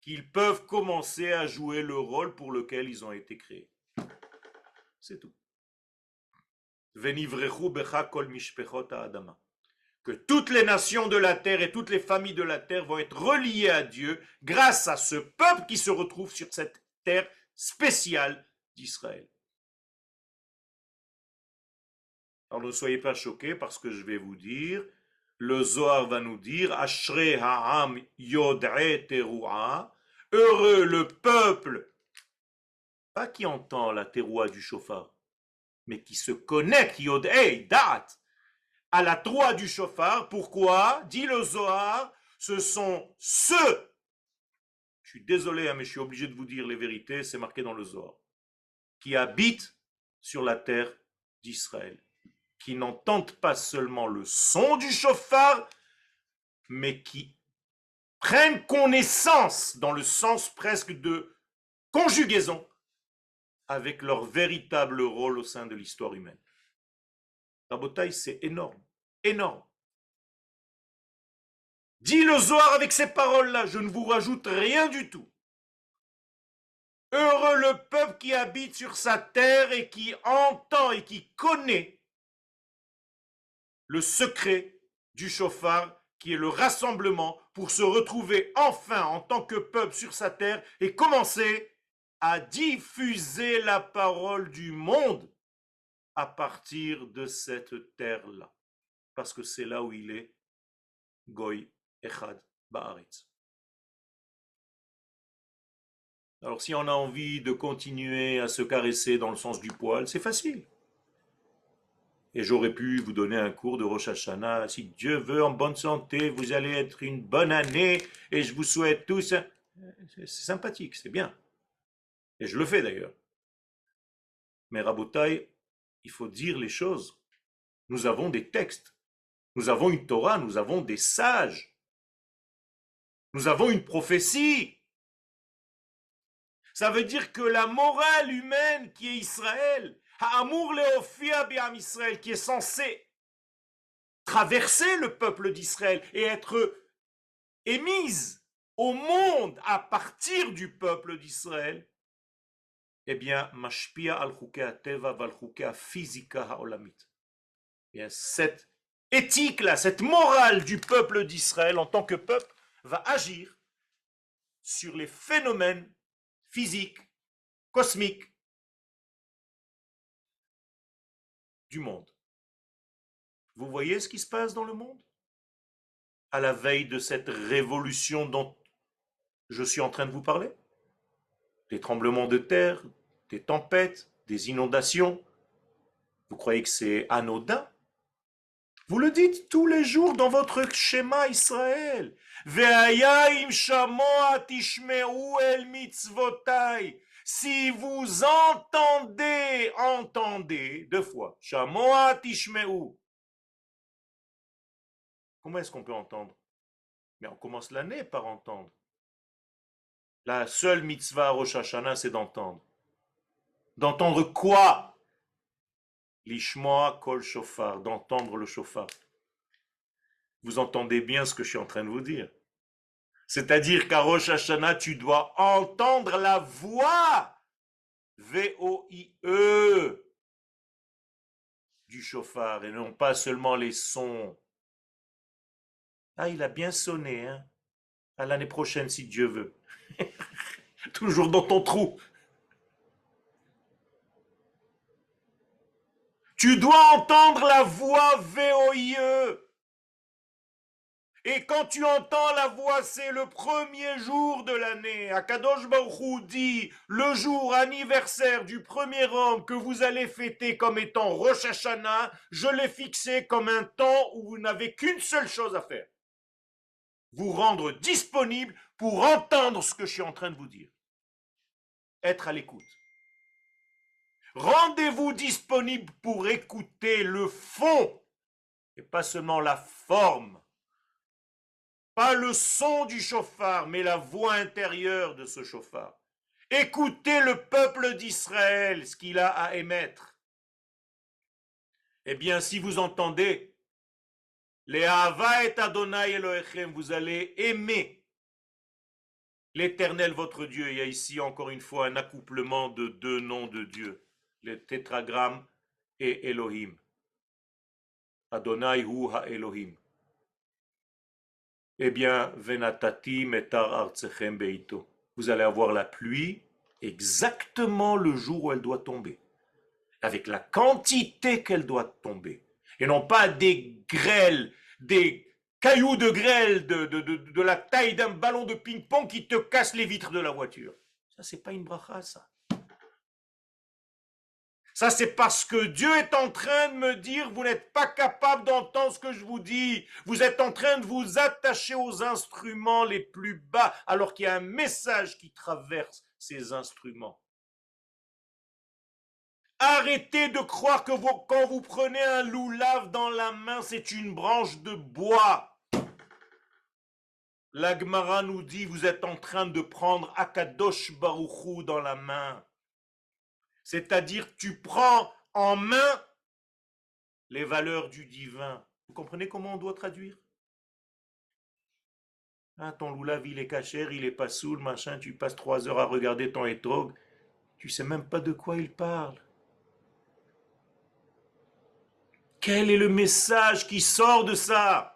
qu'ils peuvent commencer à jouer le rôle pour lequel ils ont été créés. C'est tout. Que toutes les nations de la terre et toutes les familles de la terre vont être reliées à Dieu grâce à ce peuple qui se retrouve sur cette terre spéciale d'Israël. Alors ne soyez pas choqués parce que je vais vous dire, le Zohar va nous dire, Ashrei ha'am yod'e teruah, heureux le peuple, pas qui entend la teruah du chauffard, mais qui se connecte, yod'e, dat, à la troie du chauffard. Pourquoi? Dit le Zohar, ce sont ceux, je suis désolé, mais je suis obligé de vous dire les vérités, c'est marqué dans le Zohar, qui habitent sur la terre d'Israël, qui n'entendent pas seulement le son du chauffard, mais qui prennent connaissance, dans le sens presque de conjugaison, avec leur véritable rôle au sein de l'histoire humaine. Rabotaï, c'est énorme, énorme. Dit le Zohar avec ces paroles-là, je ne vous rajoute rien du tout. Heureux le peuple qui habite sur sa terre et qui entend et qui connaît le secret du chauffard qui est le rassemblement pour se retrouver enfin en tant que peuple sur sa terre et commencer à diffuser la parole du monde à partir de cette terre-là. Parce que c'est là où il est Goy Echad Baaretz. Alors si on a envie de continuer à se caresser dans le sens du poil, c'est facile. Et j'aurais pu vous donner un cours de Rosh Hashanah. Si Dieu veut en bonne santé, vous allez être une bonne année et je vous souhaite tous. C'est sympathique, c'est bien. Et je le fais d'ailleurs. Mais Rabotai, il faut dire les choses. Nous avons des textes. Nous avons une Torah, nous avons des sages. Nous avons une prophétie. Ça veut dire que la morale humaine qui est Israël, Ha'amur leofia bi'am Israël, qui est censé traverser le peuple d'Israël et être émise au monde à partir du peuple d'Israël, eh bien, mashpia al chukei teva val chukei physika ha'olamit. Bien, cette éthique-là, cette morale du peuple d'Israël en tant que peuple va agir sur les phénomènes physiques, cosmiques du monde. Vous voyez ce qui se passe dans le monde? À la veille de cette révolution dont je suis en train de vous parler? Des tremblements de terre, des tempêtes, des inondations. Vous croyez que c'est anodin? Vous le dites tous les jours dans votre schéma Israël. Si vous entendez, deux fois, Shamoa Tishmeu. Comment est-ce qu'on peut entendre? Mais on commence l'année par entendre. La seule mitzvah à Rosh Hashanah, c'est d'entendre. D'entendre quoi? Lishmoa kol shofar, d'entendre le shofar. Vous entendez bien ce que je suis en train de vous dire. C'est-à-dire qu'à Rosh Hashanah, tu dois entendre la voix, V-O-I-E, du shofar, et non pas seulement les sons. Ah, il a bien sonné, hein? À l'année prochaine, si Dieu veut. Toujours dans ton trou. Tu dois entendre la voix V-O-I-E. Et quand tu entends la voix, c'est le premier jour de l'année. Akadosh Baruch Hu dit, le jour anniversaire du premier homme que vous allez fêter comme étant Rosh Hashanah, je l'ai fixé comme un temps où vous n'avez qu'une seule chose à faire. Vous rendre disponible pour entendre ce que je suis en train de vous dire. Être à l'écoute. Rendez-vous disponible pour écouter le fond et pas seulement la forme. Pas le son du chauffard, mais la voix intérieure de ce chauffard. Écoutez le peuple d'Israël, ce qu'il a à émettre. Eh bien, si vous entendez, les Ahava et Adonai Elohechem, vous allez aimer l'Éternel votre Dieu. Il y a ici encore une fois un accouplement de deux noms de Dieu, le tétragramme et Elohim. Adonai hu ha Elohim. Eh bien, venatati metar artsechem beito. Vous allez avoir la pluie exactement le jour où elle doit tomber, avec la quantité qu'elle doit tomber, et non pas des grêles, des cailloux de grêle de la taille d'un ballon de ping-pong qui te cassent les vitres de la voiture. Ça, c'est pas une bracha, ça. Ça, c'est parce que Dieu est en train de me dire, vous n'êtes pas capable d'entendre ce que je vous dis. Vous êtes en train de vous attacher aux instruments les plus bas, alors qu'il y a un message qui traverse ces instruments. Arrêtez de croire que quand vous prenez un loulave dans la main, c'est une branche de bois. La Gemara nous dit, vous êtes en train de prendre Akadosh Baruchou dans la main. C'est-à-dire, tu prends en main les valeurs du divin. Vous comprenez comment on doit traduire? Ah, ton loulav, il est cachère, il est pas saoul, machin, tu passes 3 heures à regarder ton étrog, tu sais même pas de quoi il parle. Quel est le message qui sort de ça?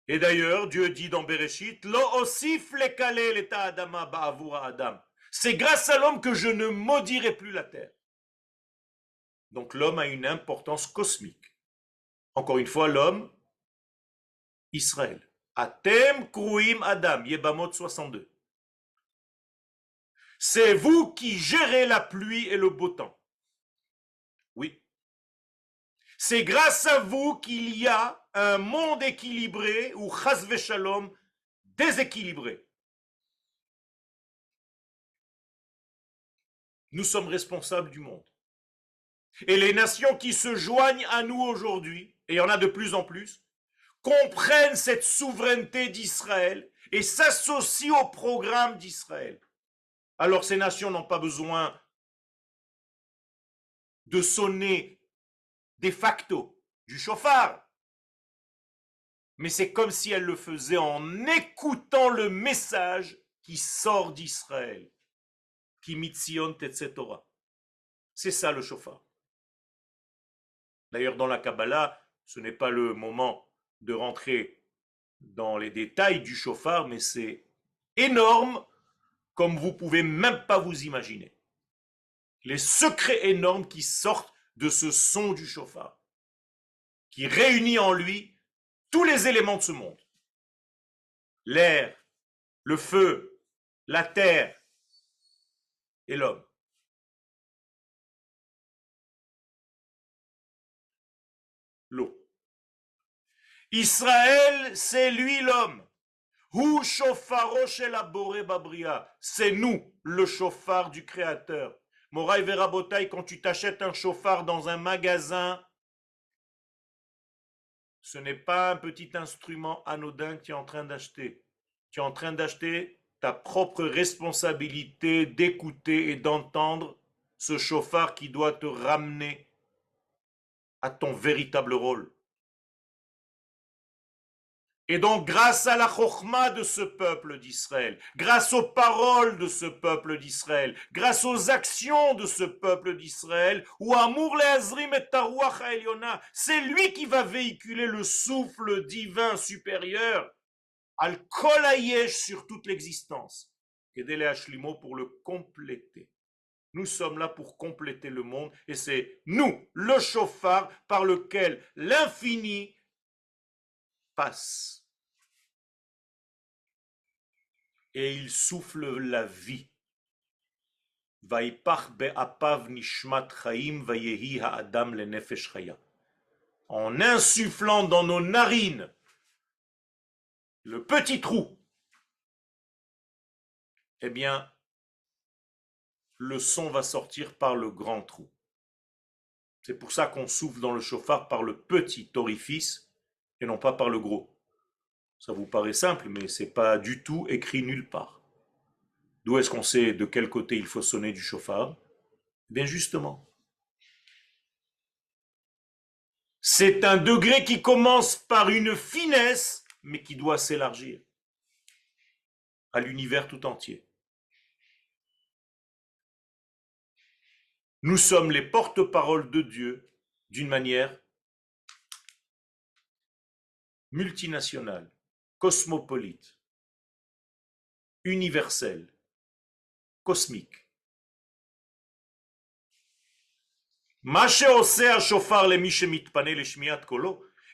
Et d'ailleurs, Dieu dit dans Bereshit, Lo osif lekale l'eta adama ba'avura adam. C'est grâce à l'homme que je ne maudirai plus la terre. Donc l'homme a une importance cosmique. Encore une fois, l'homme, Israël. Atem kruim adam, Yebamot 62. C'est vous qui gérez la pluie et le beau temps. Oui. C'est grâce à vous qu'il y a un monde équilibré ou chas v'shalom déséquilibré. Nous sommes responsables du monde. Et les nations qui se joignent à nous aujourd'hui, et il y en a de plus en plus, comprennent cette souveraineté d'Israël et s'associent au programme d'Israël. Alors ces nations n'ont pas besoin de sonner de facto du chauffard, mais c'est comme si elles le faisaient en écoutant le message qui sort d'Israël, qui mitzion etc. C'est ça le chauffard. D'ailleurs, dans la Kabbalah, ce n'est pas le moment de rentrer dans les détails du chauffard, mais c'est énorme comme vous pouvez même pas vous imaginer. Les secrets énormes qui sortent de ce son du chauffard, qui réunit en lui tous les éléments de ce monde. L'air, le feu, la terre et l'homme. L'eau. Israël, c'est lui l'homme. Hu shofaro shel haboré babria. C'est nous, le chauffard du Créateur. Moraï Verabotaï, quand tu t'achètes un chauffard dans un magasin, ce n'est pas un petit instrument anodin que tu es en train d'acheter. Tu es en train d'acheter ta propre responsabilité d'écouter et d'entendre ce chauffard qui doit te ramener à ton véritable rôle. Et donc, grâce à la chokhma de ce peuple d'Israël, grâce aux paroles de ce peuple d'Israël, grâce aux actions de ce peuple d'Israël, ou amour leazrim et tarouach ha'elyona, c'est lui qui va véhiculer le souffle divin supérieur, al kol hayesh, sur toute l'existence, kedele hashlimo, pour le compléter. Nous sommes là pour compléter le monde, et c'est nous, le chauffard, par lequel l'infini passe. Et il souffle la vie. En insufflant dans nos narines le petit trou, eh bien, le son va sortir par le grand trou. C'est pour ça qu'on souffle dans le chauffard par le petit orifice et non pas par le gros. Ça vous paraît simple, mais ce n'est pas du tout écrit nulle part. D'où est-ce qu'on sait de quel côté il faut sonner du chauffard? Bien justement. C'est un degré qui commence par une finesse, mais qui doit s'élargir à l'univers tout entier. Nous sommes les porte-paroles de Dieu d'une manière multinationale, cosmopolite, universelle, cosmique.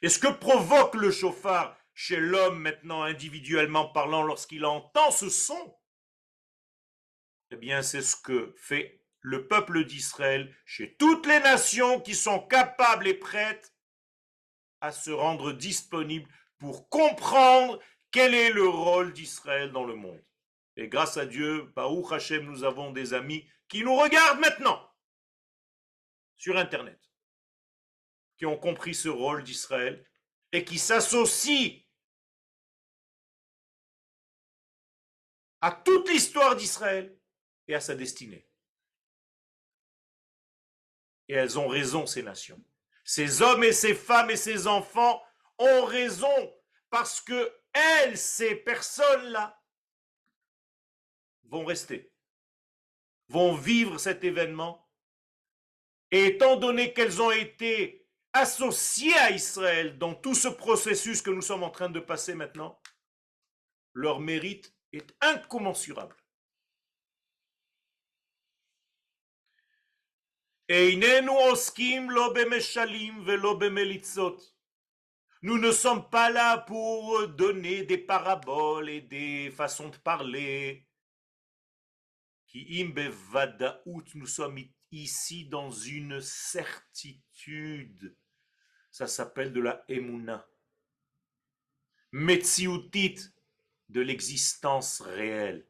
Et ce que provoque le chauffard chez l'homme maintenant individuellement parlant lorsqu'il entend ce son, eh bien c'est ce que fait le peuple d'Israël chez toutes les nations qui sont capables et prêtes à se rendre disponibles pour comprendre quel est le rôle d'Israël dans le monde. Et grâce à Dieu, Baruch Hashem, nous avons des amis qui nous regardent maintenant sur Internet, qui ont compris ce rôle d'Israël et qui s'associent à toute l'histoire d'Israël et à sa destinée. Et elles ont raison, ces nations. Ces hommes et ces femmes et ces enfants ont raison parce que elles, ces personnes-là, vont rester, vont vivre cet événement. Et étant donné qu'elles ont été associées à Israël dans tout ce processus que nous sommes en train de passer maintenant, leur mérite est incommensurable. Nous ne sommes pas là pour donner des paraboles et des façons de parler. Nous sommes ici dans une certitude. Ça s'appelle de la Emouna. Metsiutit, de l'existence réelle.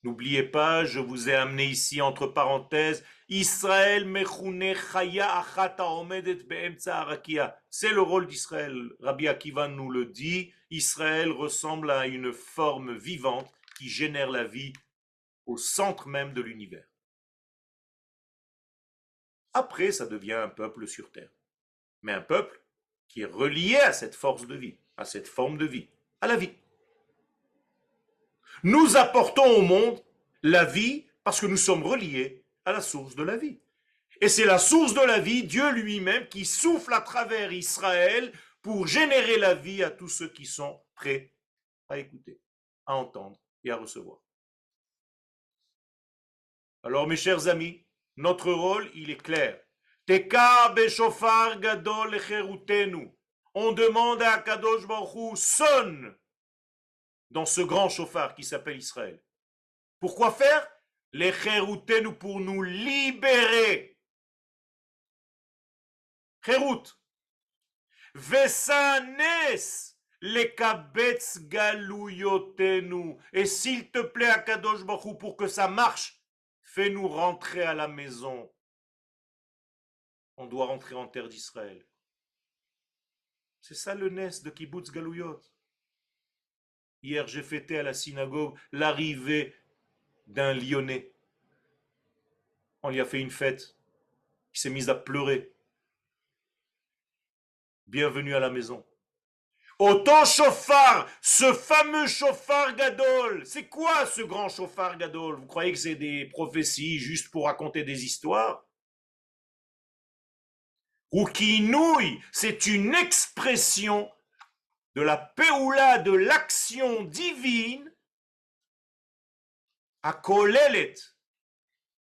N'oubliez pas, je vous ai amené ici entre parenthèses, Israël mechune chaya achata omedet beemtsa arakia. C'est le rôle d'Israël. Rabbi Akiva nous le dit, Israël ressemble à une forme vivante qui génère la vie au centre même de l'univers. Après, ça devient un peuple sur terre. Mais un peuple qui est relié à cette force de vie, à cette forme de vie, à la vie. Nous apportons au monde la vie parce que nous sommes reliés à la source de la vie. Et c'est la source de la vie, Dieu lui-même, qui souffle à travers Israël pour générer la vie à tous ceux qui sont prêts à écouter, à entendre et à recevoir. Alors mes chers amis, notre rôle, il est clair. Teka beshofar gadol lecherutenu. On demande à Kadosh Baruch Hu, sonne dans ce grand chauffard qui s'appelle Israël. Pourquoi faire? Les Cherutenu, pour nous libérer. Cherut. Vesanes, lekabetz galouyotenu. Et s'il te plaît, Akadosh Baruch Hu, pour que ça marche, fais-nous rentrer à la maison. On doit rentrer en terre d'Israël. C'est ça le nes de Kibbutz Galouyot. Hier, j'ai fêté à la synagogue l'arrivée d'un Lyonnais. On lui a fait une fête. Il s'est mis à pleurer. Bienvenue à la maison. Autant chauffard, ce fameux chauffard Gadol. C'est quoi ce grand chauffard Gadol? Vous croyez que c'est des prophéties juste pour raconter des histoires? Ou kinouï, c'est une expression de la péoula, de l'action divine, à kolelet,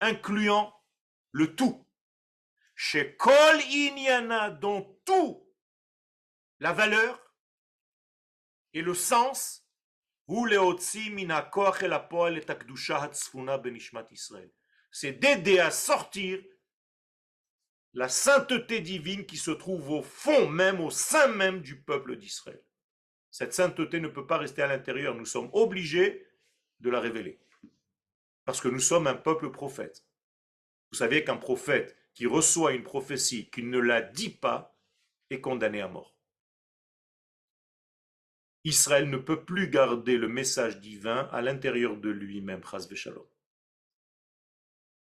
incluant le tout. Chez kol inyana, dont tout, la valeur et le sens, c'est d'aider à sortir la sainteté divine qui se trouve au fond même, au sein même du peuple d'Israël. Cette sainteté ne peut pas rester à l'intérieur, nous sommes obligés de la révéler. Parce que nous sommes un peuple prophète. Vous savez qu'un prophète qui reçoit une prophétie, qui ne la dit pas, est condamné à mort. Israël ne peut plus garder le message divin à l'intérieur de lui-même, chas v'shalom.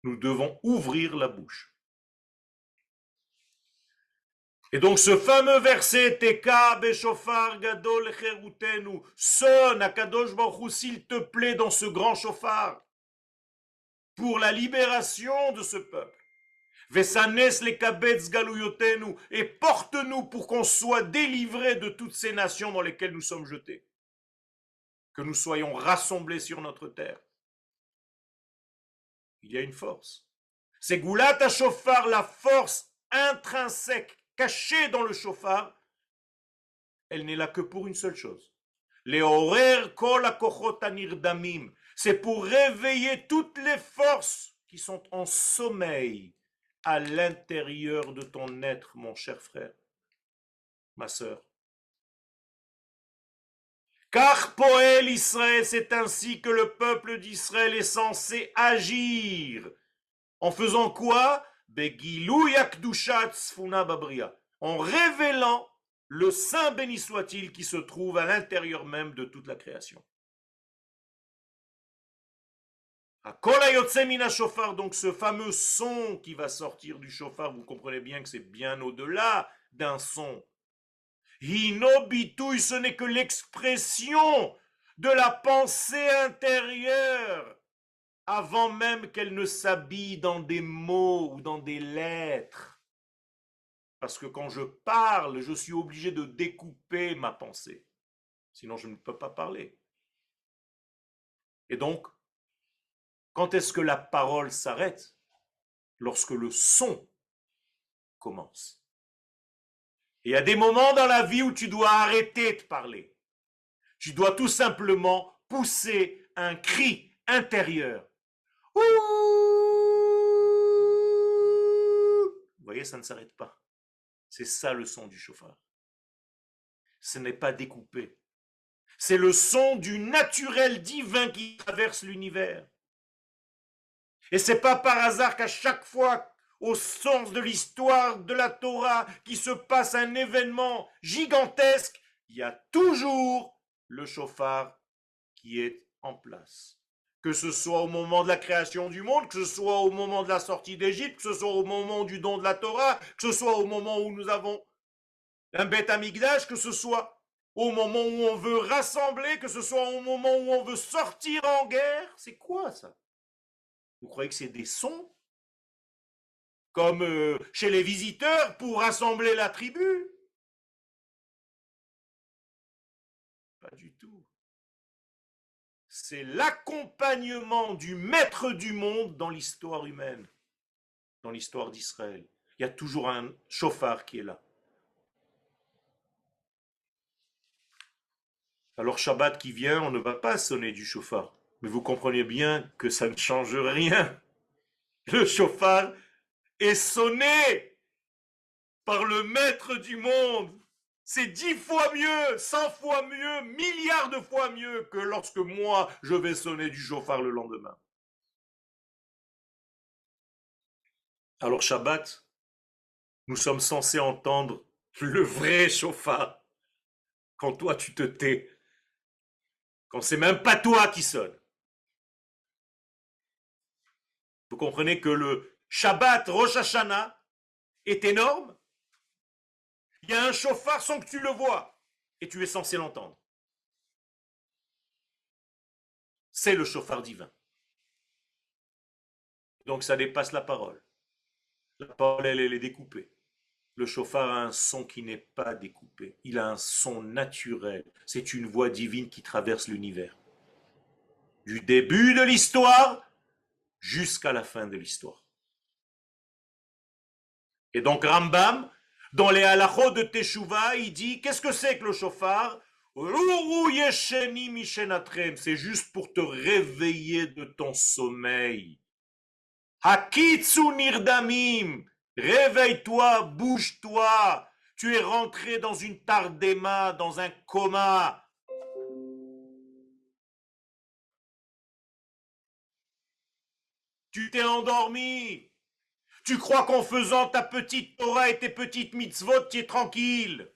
Nous devons ouvrir la bouche. Et donc ce fameux verset, Teka beshofar gadol cherutenu, sonne à Kadosh Baruch Hu, s'il te plaît, dans ce grand chauffard, pour la libération de ce peuple. Vesanes lekabetz galuyotenu, et porte-nous pour qu'on soit délivrés de toutes ces nations dans lesquelles nous sommes jetés. Que nous soyons rassemblés sur notre terre. Il y a une force. C'est Goulat HaShofar, la force intrinsèque, cachée dans le chauffard. Elle n'est là que pour une seule chose. Leorer kol hakochot hanirdamim. C'est pour réveiller toutes les forces qui sont en sommeil à l'intérieur de ton être, mon cher frère, ma sœur. Car Poël Israël, c'est ainsi que le peuple d'Israël est censé agir. En faisant quoi? En révélant le Saint béni soit-il qui se trouve à l'intérieur même de toute la création. Donc ce fameux son qui va sortir du chauffard, vous comprenez bien que c'est bien au-delà d'un son. Hinobitouille, ce n'est que l'expression de la pensée intérieure, avant même qu'elle ne s'habille dans des mots ou dans des lettres. Parce que quand je parle, je suis obligé de découper ma pensée. Sinon, je ne peux pas parler. Et donc, quand est-ce que la parole s'arrête? Lorsque le son commence. Et il y a des moments dans la vie où tu dois arrêter de parler. Tu dois tout simplement pousser un cri intérieur. Ouh! Vous voyez, ça ne s'arrête pas. C'est ça le son du chauffard. Ce n'est pas découpé. C'est le son du naturel divin qui traverse l'univers. Et c'est pas par hasard qu'à chaque fois, au sens de l'histoire de la Torah, qui se passe un événement gigantesque, il y a toujours le chauffard qui est en place. Que ce soit au moment de la création du monde, que ce soit au moment de la sortie d'Égypte, que ce soit au moment du don de la Torah, que ce soit au moment où nous avons un Beth Amikdash, que ce soit au moment où on veut rassembler, que ce soit au moment où on veut sortir en guerre. C'est quoi ça? Vous croyez que c'est des sons? Comme chez les visiteurs pour rassembler la tribu? Pas du tout. C'est l'accompagnement du maître du monde dans l'histoire humaine, dans l'histoire d'Israël. Il y a toujours un chauffard qui est là. Alors Shabbat qui vient, on ne va pas sonner du chauffard. Mais vous comprenez bien que ça ne change rien. Le chauffard est sonné par le maître du monde. C'est 10 fois mieux, 100 fois mieux, milliards de fois mieux que lorsque moi, je vais sonner du chauffard le lendemain. Alors Shabbat, nous sommes censés entendre le vrai chauffard quand toi tu te tais, quand c'est même pas toi qui sonne. Vous comprenez que le Shabbat Rosh Hashanah est énorme. Il y a un chauffard sans que tu le vois et tu es censé l'entendre. C'est le chauffard divin. Donc ça dépasse la parole. La parole, elle est découpée. Le chauffard a un son qui n'est pas découpé. Il a un son naturel. C'est une voix divine qui traverse l'univers. Du début de l'histoire jusqu'à la fin de l'histoire. Et donc Rambam, dans les halachot de Teshuvah, il dit, qu'est-ce que c'est que le chauffard? C'est juste pour te réveiller de ton sommeil. Hakitsu nirdamim, réveille-toi, bouge-toi. Tu es rentré dans une tardema, dans un coma. Tu t'es endormi. Tu crois qu'en faisant ta petite Torah et tes petites mitzvot, tu es tranquille.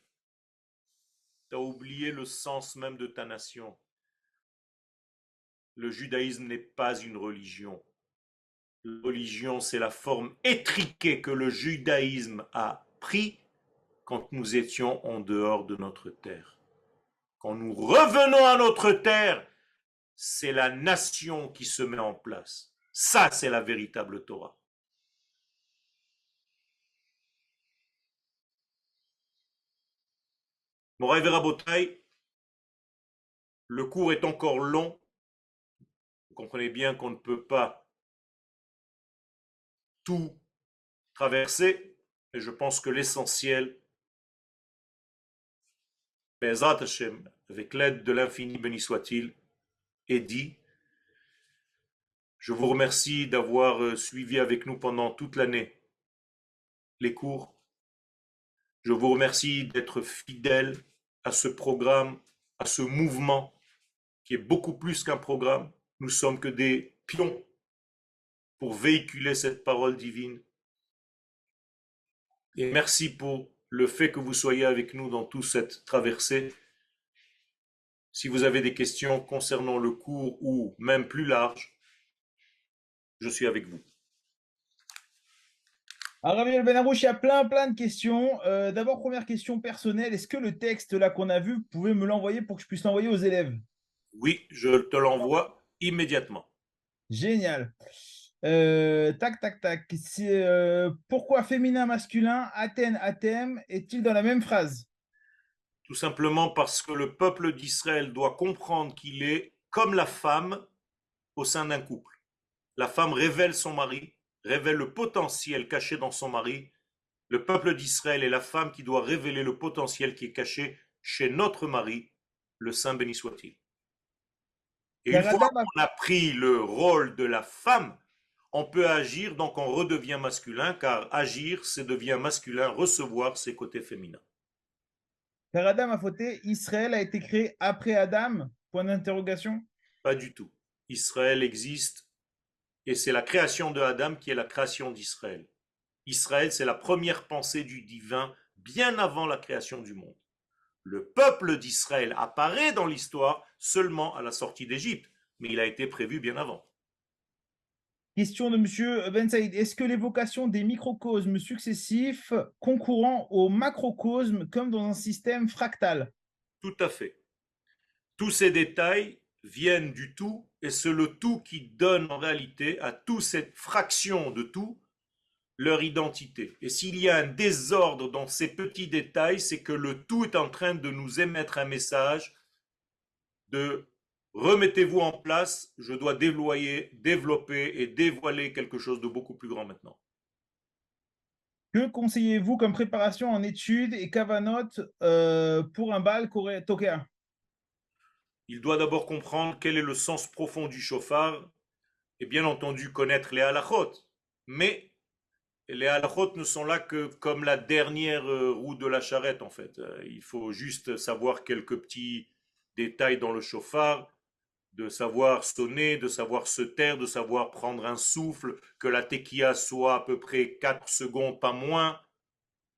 Tu as oublié le sens même de ta nation. Le judaïsme n'est pas une religion. La religion, c'est la forme étriquée que le judaïsme a pris quand nous étions en dehors de notre terre. Quand nous revenons à notre terre, c'est la nation qui se met en place. Ça, c'est la véritable Torah. Moraï Verabotai, le cours est encore long. Vous comprenez bien qu'on ne peut pas tout traverser, mais je pense que l'essentiel, Be'ezrat Hashem, avec l'aide de l'infini béni soit-il, est dit. Je vous remercie d'avoir suivi avec nous pendant toute l'année les cours. Je vous remercie d'être fidèle à ce programme, à ce mouvement qui est beaucoup plus qu'un programme. Nous sommes que des pions pour véhiculer cette parole divine. Et merci pour le fait que vous soyez avec nous dans toute cette traversée. Si vous avez des questions concernant le cours ou même plus large, je suis avec vous. Alors, Rabbi Benarouche, il y a plein de questions. D'abord, première question personnelle. Est-ce que le texte là qu'on a vu, vous pouvez me l'envoyer pour que je puisse l'envoyer aux élèves? Oui, je te l'envoie immédiatement. Génial. Tac. Pourquoi féminin, masculin, Athènes, Athème est-il dans la même phrase? Tout simplement parce que le peuple d'Israël doit comprendre qu'il est comme la femme au sein d'un couple. La femme révèle son mari, révèle le potentiel caché dans son mari. Le peuple d'Israël est la femme qui doit révéler le potentiel qui est caché chez notre mari, le Saint béni soit-il. Et une Car fois Adam a, qu'on a pris le rôle de la femme, on peut agir, donc on redevient masculin, car agir, c'est devient masculin, recevoir ses côtés féminins. car Adam a fauté, Israël a été créé après Adam? Point d'interrogation. Pas du tout. Israël existe et c'est la création de Adam qui est la création d'Israël. Israël, c'est la première pensée du divin bien avant la création du monde. Le peuple d'Israël apparaît dans l'histoire seulement à la sortie d'Égypte, mais il a été prévu bien avant. Question de Monsieur Ben Saïd. Est-ce que l'évocation des microcosmes successifs concourant au macrocosme comme dans un système fractal? Tout à fait. Tous ces détails viennent du tout et c'est le tout qui donne en réalité à toute cette fraction de tout leur identité. Et s'il y a un désordre dans ces petits détails, c'est que le tout est en train de nous émettre un message de remettez-vous en place, je dois développer et dévoiler quelque chose de beaucoup plus grand maintenant. Que conseillez-vous comme préparation en études et kavanot pour un bal tokea? Il doit d'abord comprendre quel est le sens profond du chauffard et bien entendu connaître les halachot. Mais les halachot ne sont là que comme la dernière roue de la charrette en fait. Il faut juste savoir quelques petits détails dans le chauffard, de savoir sonner, de savoir se taire, de savoir prendre un souffle, que la tequilla soit à peu près 4 secondes, pas moins.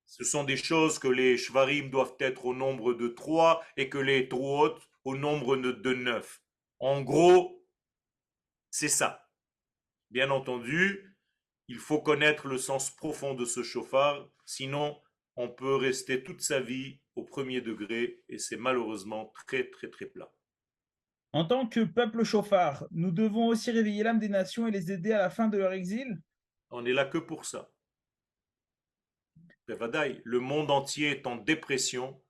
Ce sont des choses que les shvarim doivent être au nombre de 3 et que les truot au nombre de 9. En gros, c'est ça. Bien entendu, il faut connaître le sens profond de ce chauffard, sinon on peut rester toute sa vie au premier degré et c'est malheureusement très très très plat. En tant que peuple chauffard, nous devons aussi réveiller l'âme des nations et les aider à la fin de leur exil. On est là que pour ça. Le monde entier est en dépression.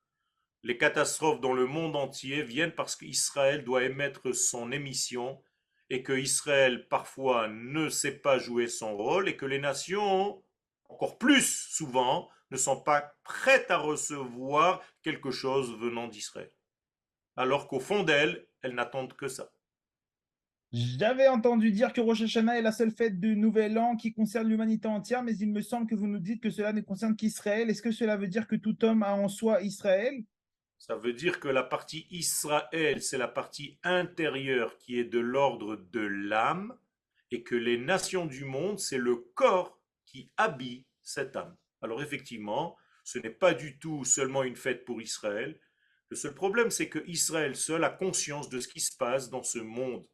Les catastrophes dans le monde entier viennent parce qu'Israël doit émettre son émission et que Israël parfois ne sait pas jouer son rôle et que les nations, encore plus souvent, ne sont pas prêtes à recevoir quelque chose venant d'Israël. Alors qu'au fond d'elles, elles n'attendent que ça. J'avais entendu dire que Rosh Hashanah est la seule fête du Nouvel An qui concerne l'humanité entière, mais il me semble que vous nous dites que cela ne concerne qu'Israël. Est-ce que cela veut dire que tout homme a en soi Israël? Ça veut dire que la partie Israël, c'est la partie intérieure qui est de l'ordre de l'âme, et que les nations du monde, c'est le corps qui habille cette âme. Alors effectivement, ce n'est pas du tout seulement une fête pour Israël. Le seul problème, c'est que Israël seul a conscience de ce qui se passe dans ce monde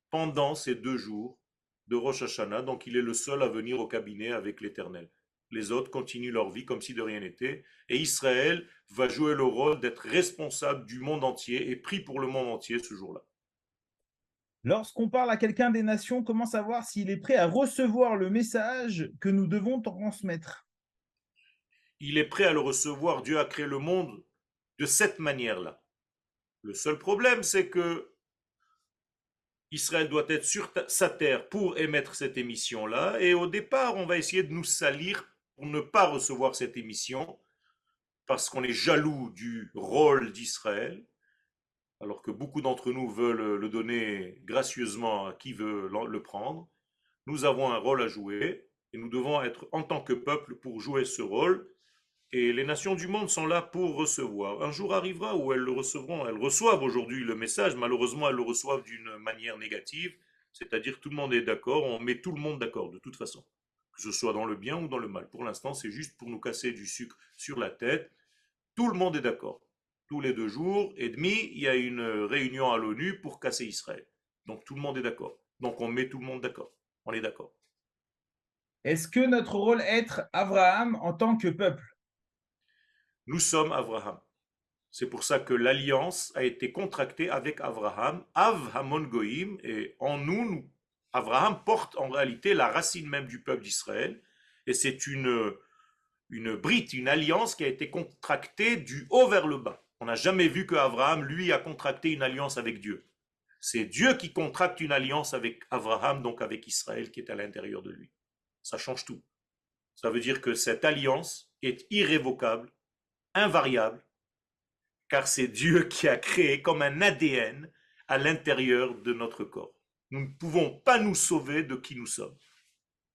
pendant ces 2 jours de Rosh Hashanah, donc il est le seul à venir au cabinet avec l'Éternel. Les autres continuent leur vie comme si de rien n'était, et Israël va jouer le rôle d'être responsable du monde entier et pris pour le monde entier ce jour-là. Lorsqu'on parle à quelqu'un des nations, comment savoir s'il est prêt à recevoir le message que nous devons transmettre? Il est prêt à le recevoir, Dieu a créé le monde de cette manière-là. Le seul problème, c'est que Israël doit être sur sa terre pour émettre cette émission-là, et au départ, on va essayer de nous salir pour ne pas recevoir cette émission, parce qu'on est jaloux du rôle d'Israël, alors que beaucoup d'entre nous veulent le donner gracieusement à qui veut le prendre. Nous avons un rôle à jouer et nous devons être en tant que peuple pour jouer ce rôle. Et les nations du monde sont là pour recevoir. Un jour arrivera où elles le recevront. Elles reçoivent aujourd'hui le message. Malheureusement, elles le reçoivent d'une manière négative. C'est-à-dire tout le monde est d'accord. On met tout le monde d'accord de toute façon. Que ce soit dans le bien ou dans le mal. Pour l'instant, c'est juste pour nous casser du sucre sur la tête. Tout le monde est d'accord. Tous les 2 jours et demi, il y a une réunion à l'ONU pour casser Israël. Donc tout le monde est d'accord. Donc on met tout le monde d'accord. On est d'accord. Est-ce que notre rôle est être Abraham en tant que peuple? Nous sommes Abraham. C'est pour ça que l'alliance a été contractée avec Abraham, Av Hamon Goïm, et en nous, Abraham porte en réalité la racine même du peuple d'Israël, et c'est une brite, une alliance qui a été contractée du haut vers le bas. On n'a jamais vu que Abraham, lui, a contracté une alliance avec Dieu. C'est Dieu qui contracte une alliance avec Abraham, donc avec Israël, qui est à l'intérieur de lui. Ça change tout. Ça veut dire que cette alliance est irrévocable, invariable, car c'est Dieu qui a créé comme un ADN à l'intérieur de notre corps. Nous ne pouvons pas nous sauver de qui nous sommes.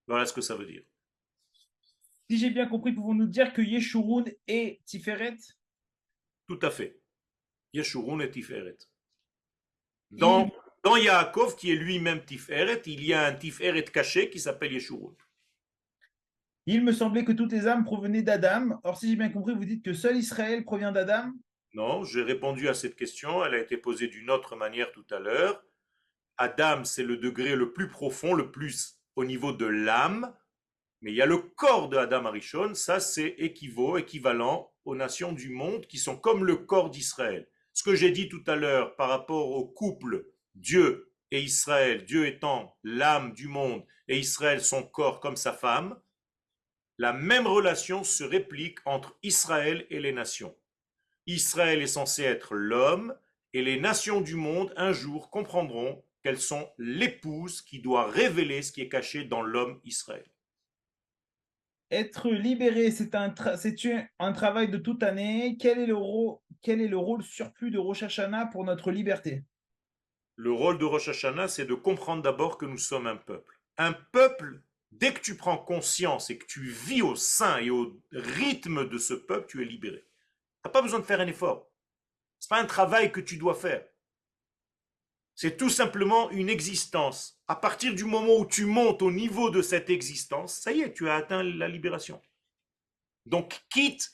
Voilà ce que ça veut dire. Si j'ai bien compris, pouvons-nous dire que Yeshurun est Tiferet? Tout à fait. Yeshurun et Tiferet. Il, Dans Yaakov, qui est lui-même Tiferet, il y a un Tiferet caché qui s'appelle Yeshurun. il me semblait que toutes les âmes provenaient d'Adam. Or, si j'ai bien compris, vous dites que seul Israël provient d'Adam. Non, j'ai répondu à cette question. Elle a été posée d'une autre manière tout à l'heure. Adam, c'est le degré le plus profond, le plus au niveau de l'âme. Mais il y a le corps de Adam Arishon, ça c'est équivalent aux nations du monde qui sont comme le corps d'Israël. Ce que j'ai dit tout à l'heure par rapport au couple Dieu et Israël, Dieu étant l'âme du monde et Israël son corps comme sa femme, la même relation se réplique entre Israël et les nations. Israël est censé être l'homme et les nations du monde un jour comprendront qu'elles sont l'épouse qui doit révéler ce qui est caché dans l'homme Israël. Être libéré, c'est un travail de toute année. Quel est le rôle surplus de Rosh Hashanah pour notre liberté? Le rôle de Rosh Hashanah, c'est de comprendre d'abord que nous sommes un peuple. Un peuple Dès que tu prends conscience et que tu vis au sein et au rythme de ce peuple, tu es libéré. Tu n'as pas besoin de faire un effort. Ce n'est pas un travail que tu dois faire. C'est tout simplement une existence. À partir du moment où tu montes au niveau de cette existence, ça y est, tu as atteint la libération. Donc quitte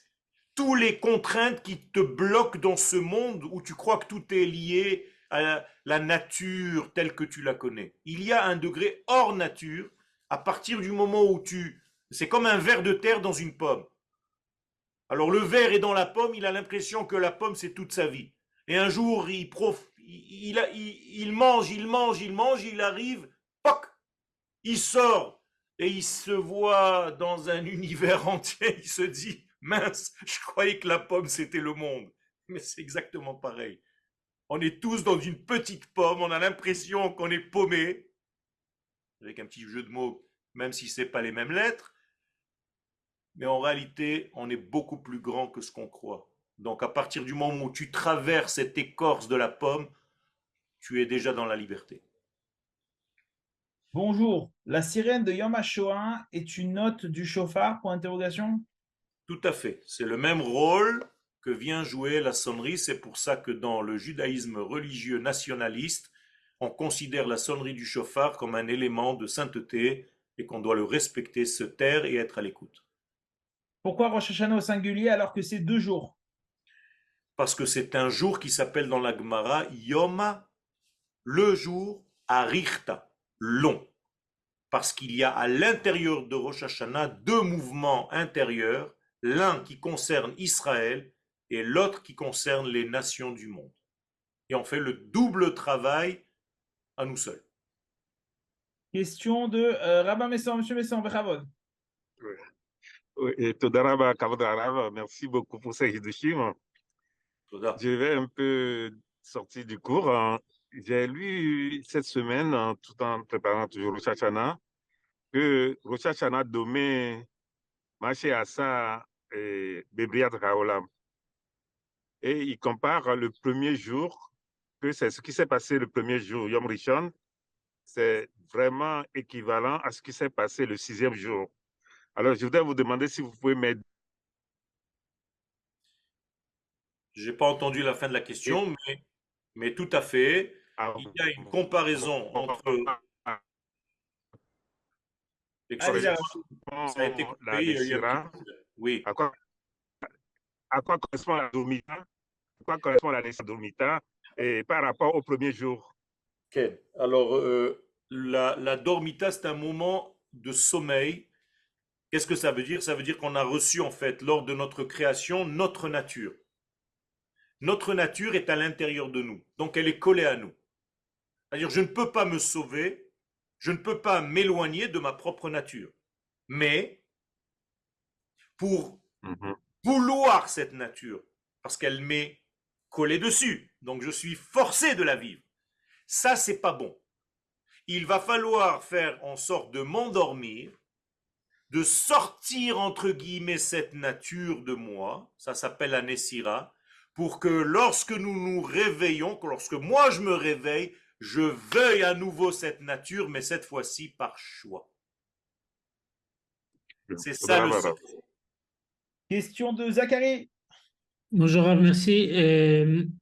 toutes les contraintes qui te bloquent dans ce monde où tu crois que tout est lié à la nature telle que tu la connais. Il y a un degré hors nature à partir du moment où tu... C'est comme un ver de terre dans une pomme. Alors le ver est dans la pomme, il a l'impression que la pomme c'est toute sa vie. Et un jour, il mange, il arrive, poc, il sort et il se voit dans un univers entier. Il se dit, mince, je croyais que la pomme c'était le monde. Mais c'est exactement pareil. On est tous dans une petite pomme, on a l'impression qu'on est paumé, avec un petit jeu de mots, même si ce n'est pas les mêmes lettres. Mais en réalité, on est beaucoup plus grand que ce qu'on croit. Donc à partir du moment où tu traverses cette écorce de la pomme, tu es déjà dans la liberté. Bonjour, la sirène de Yom HaShoah est une note du chauffard, pour interrogation? Tout à fait. C'est le même rôle que vient jouer la sonnerie. C'est pour ça que dans le judaïsme religieux nationaliste, on considère la sonnerie du chauffard comme un élément de sainteté et qu'on doit le respecter, se taire et être à l'écoute. Pourquoi Rosh Hashanah au singulier alors que c'est 2 jours? Parce que c'est un jour qui s'appelle dans la Gemara Yom, le jour Arichta, long. Parce qu'il y a à l'intérieur de Rosh Hashanah deux mouvements intérieurs, l'un qui concerne Israël et l'autre qui concerne les nations du monde. Et on fait le double travail à nous seuls. Question de Rabbin Messan, Monsieur Messan, Bechavod. Oui. Et Todaraba, Kavodaraba, merci beaucoup pour ces Hidushim. Je vais un peu sortir du cours. J'ai lu cette semaine, tout en préparant toujours Rosh Hashanah, que Rosh Hashanah demain, Maché Asa et Bebriat Raolam. Et il compare le premier jour, que c'est ce qui s'est passé le premier jour, Yom Rishon, c'est vraiment équivalent à ce qui s'est passé le 6e jour. Alors, je voudrais vous demander si vous pouvez m'aider. Je n'ai pas entendu la fin de la question, mais tout à fait. à Il y a une comparaison entre... Allez-y, Excusez-moi, ça a été la coupé. Il y a un petit Nessira, problème. Oui. à quoi correspond la Domita, à quoi correspond la Domita et par rapport au premier jour. Okay. Alors, la dormita, c'est un moment de sommeil. Qu'est-ce que ça veut dire? Ça veut dire qu'on a reçu, en fait, lors de notre création, notre nature. Notre nature est à l'intérieur de nous, donc elle est collée à nous. C'est-à-dire, je ne peux pas me sauver, je ne peux pas m'éloigner de ma propre nature. Mais, pour vouloir cette nature, parce qu'elle m'est collée dessus, donc je suis forcé de la vivre, ça, c'est pas bon. Il va falloir faire en sorte de m'endormir, de sortir entre guillemets cette nature de moi, ça s'appelle la Nessira, pour que lorsque nous nous réveillons, que lorsque moi je me réveille, je veuille à nouveau cette nature, mais cette fois-ci par choix. C'est ça le secret. Question de Zachary. Bonjour, Rav, merci.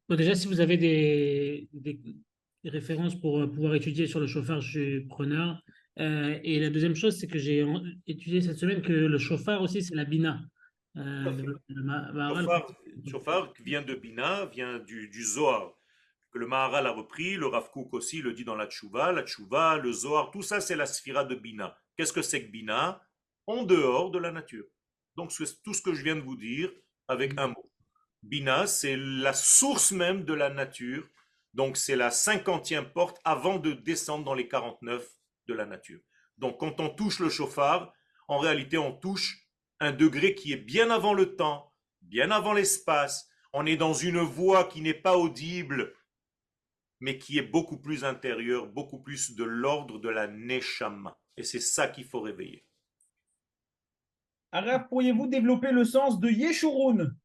Bon, déjà, si vous avez des références pour pouvoir étudier sur le chauffard, je suis preneur. Et la deuxième chose, c'est que j'ai étudié cette semaine que le chauffard aussi, c'est la bina. Chauffard vient de Bina, vient du Zohar, que le Maharal a repris, le Rav Kook aussi le dit dans la Tchouva, le Zohar, tout ça c'est la sphira de Bina. Qu'est-ce que c'est que Bina? En dehors de la nature. Donc c'est tout ce que je viens de vous dire avec un mot. Bina, c'est la source même de la nature, donc c'est la 50e porte avant de descendre dans les 49 de la nature. Donc quand on touche le chauffard, en réalité on touche un degré qui est bien avant le temps, bien avant l'espace. On est dans une voie qui n'est pas audible, mais qui est beaucoup plus intérieure, beaucoup plus de l'ordre de la neshama. Et c'est ça qu'il faut réveiller. Arabe, pourriez-vous développer le sens de Yeshurun?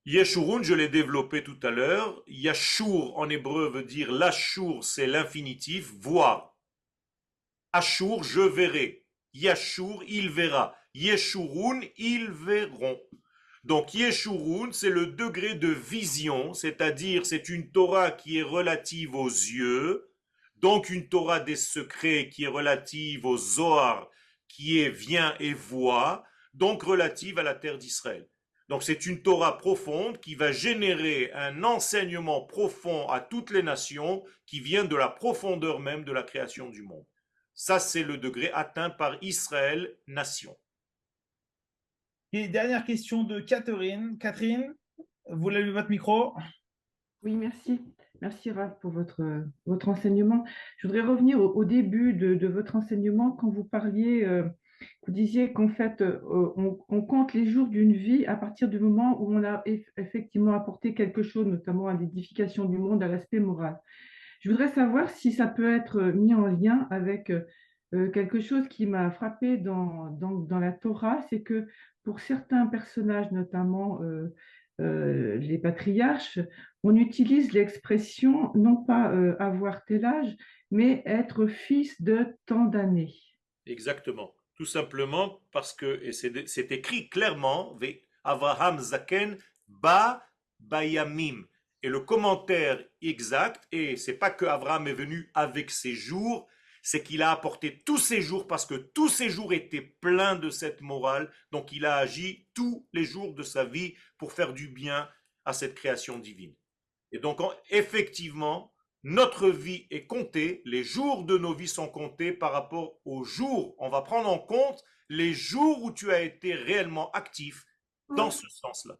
Yeshurun, je l'ai développé tout à l'heure. Yashur en hébreu veut dire l'ashur, c'est l'infinitif, voir. Ashur, je verrai. Yashur, il verra. Yeshurun, ils verront. Donc Yeshurun, c'est le degré de vision, c'est-à-dire c'est une Torah qui est relative aux yeux, donc une Torah des secrets qui est relative au Zohar, qui est vient et voit, donc relative à la terre d'Israël. Donc c'est une Torah profonde qui va générer un enseignement profond à toutes les nations qui vient de la profondeur même de la création du monde. Ça, c'est le degré atteint par Israël, nation. Et dernière question de Catherine. Catherine, vous l'avez votre micro? Oui, merci. Merci, Rav, pour votre enseignement. Je voudrais revenir au début de votre enseignement quand vous parliez, vous disiez qu'en fait, on compte les jours d'une vie à partir du moment où on a effectivement apporté quelque chose, notamment à l'édification du monde, à l'aspect moral. Je voudrais savoir si ça peut être mis en lien avec quelque chose qui m'a frappé dans la Torah, c'est que pour certains personnages, notamment les patriarches, on utilise l'expression non pas avoir tel âge, mais être fils de tant d'années. Exactement. Tout simplement parce que, et c'est écrit clairement, Avraham Zaken ba bayamim. Et le commentaire exact, et c'est pas que Abraham est venu avec ses jours, c'est qu'il a apporté tous ses jours parce que tous ses jours étaient pleins de cette morale. Donc il a agi tous les jours de sa vie pour faire du bien à cette création divine. Et donc effectivement, notre vie est comptée, les jours de nos vies sont comptés par rapport aux jours. On va prendre en compte les jours où tu as été réellement actif dans ce sens-là.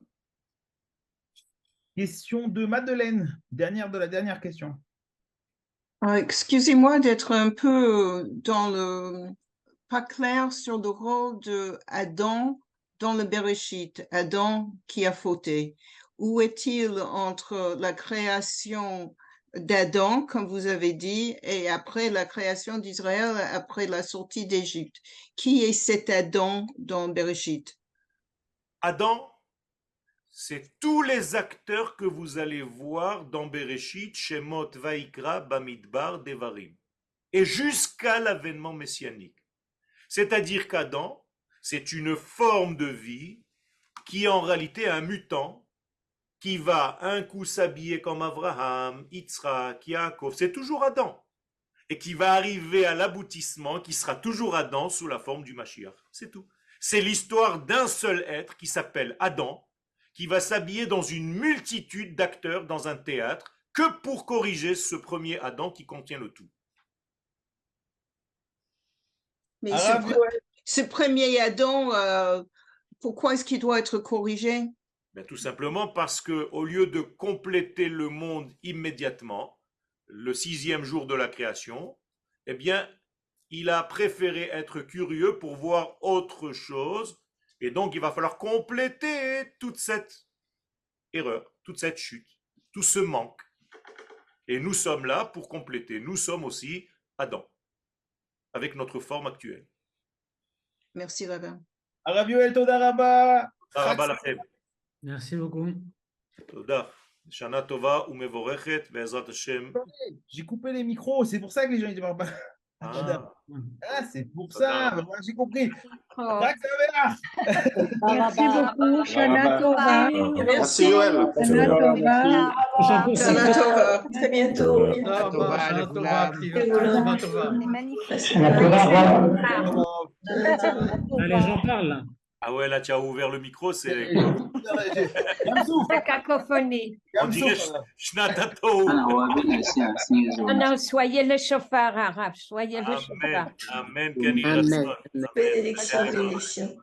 Question de Madeleine, dernière de la dernière question. Excusez-moi d'être un peu pas clair sur le rôle de Adam dans le Bereshit, Adam qui a fauté. Où est-il entre la création d'Adam, comme vous avez dit, et après la création d'Israël, après la sortie d'Égypte? Qui est cet Adam dans Bereshit? Adam, c'est tous les acteurs que vous allez voir dans Bereshit, Shemot, Vaikra, Bamidbar, Devarim, et jusqu'à l'avènement messianique. C'est-à-dire qu'Adam, c'est une forme de vie qui est en réalité un mutant, qui va un coup s'habiller comme Abraham, Yitzhak, Yaakov, c'est toujours Adam, et qui va arriver à l'aboutissement, qui sera toujours Adam sous la forme du Mashiach. C'est tout. C'est l'histoire d'un seul être qui s'appelle Adam, qui va s'habiller dans une multitude d'acteurs dans un théâtre, que pour corriger ce premier Adam qui contient le tout. Mais ce premier Adam, pourquoi est-ce qu'il doit être corrigé? Ben, tout simplement parce que au lieu de compléter le monde immédiatement, le 6e jour de la création, eh bien, il a préféré être curieux pour voir autre chose, et donc il va falloir compléter toute cette erreur, toute cette chute, tout ce manque. Et nous sommes là pour compléter. Nous sommes aussi Adam, avec notre forme actuelle. Merci, Rabbin. Rav Yoel, toda rabba. Merci beaucoup. Toda. Shana tova umevorechet ve'ezrat Hashem. J'ai coupé les micros, c'est pour ça que les gens étaient pas. Ah, c'est pour ça, j'ai compris. Merci beaucoup, Shana Tova. Merci Yoel. Shana Tova. Shana Tova. Très bientôt. Allez, j'en parle. Ah ouais, là tu as ouvert le micro, c'est cacophonie. On dirait Shnatato. Non, soyez le chauffeur arabe, soyez le chauffeur. Amen. Bénédiction, bénédiction.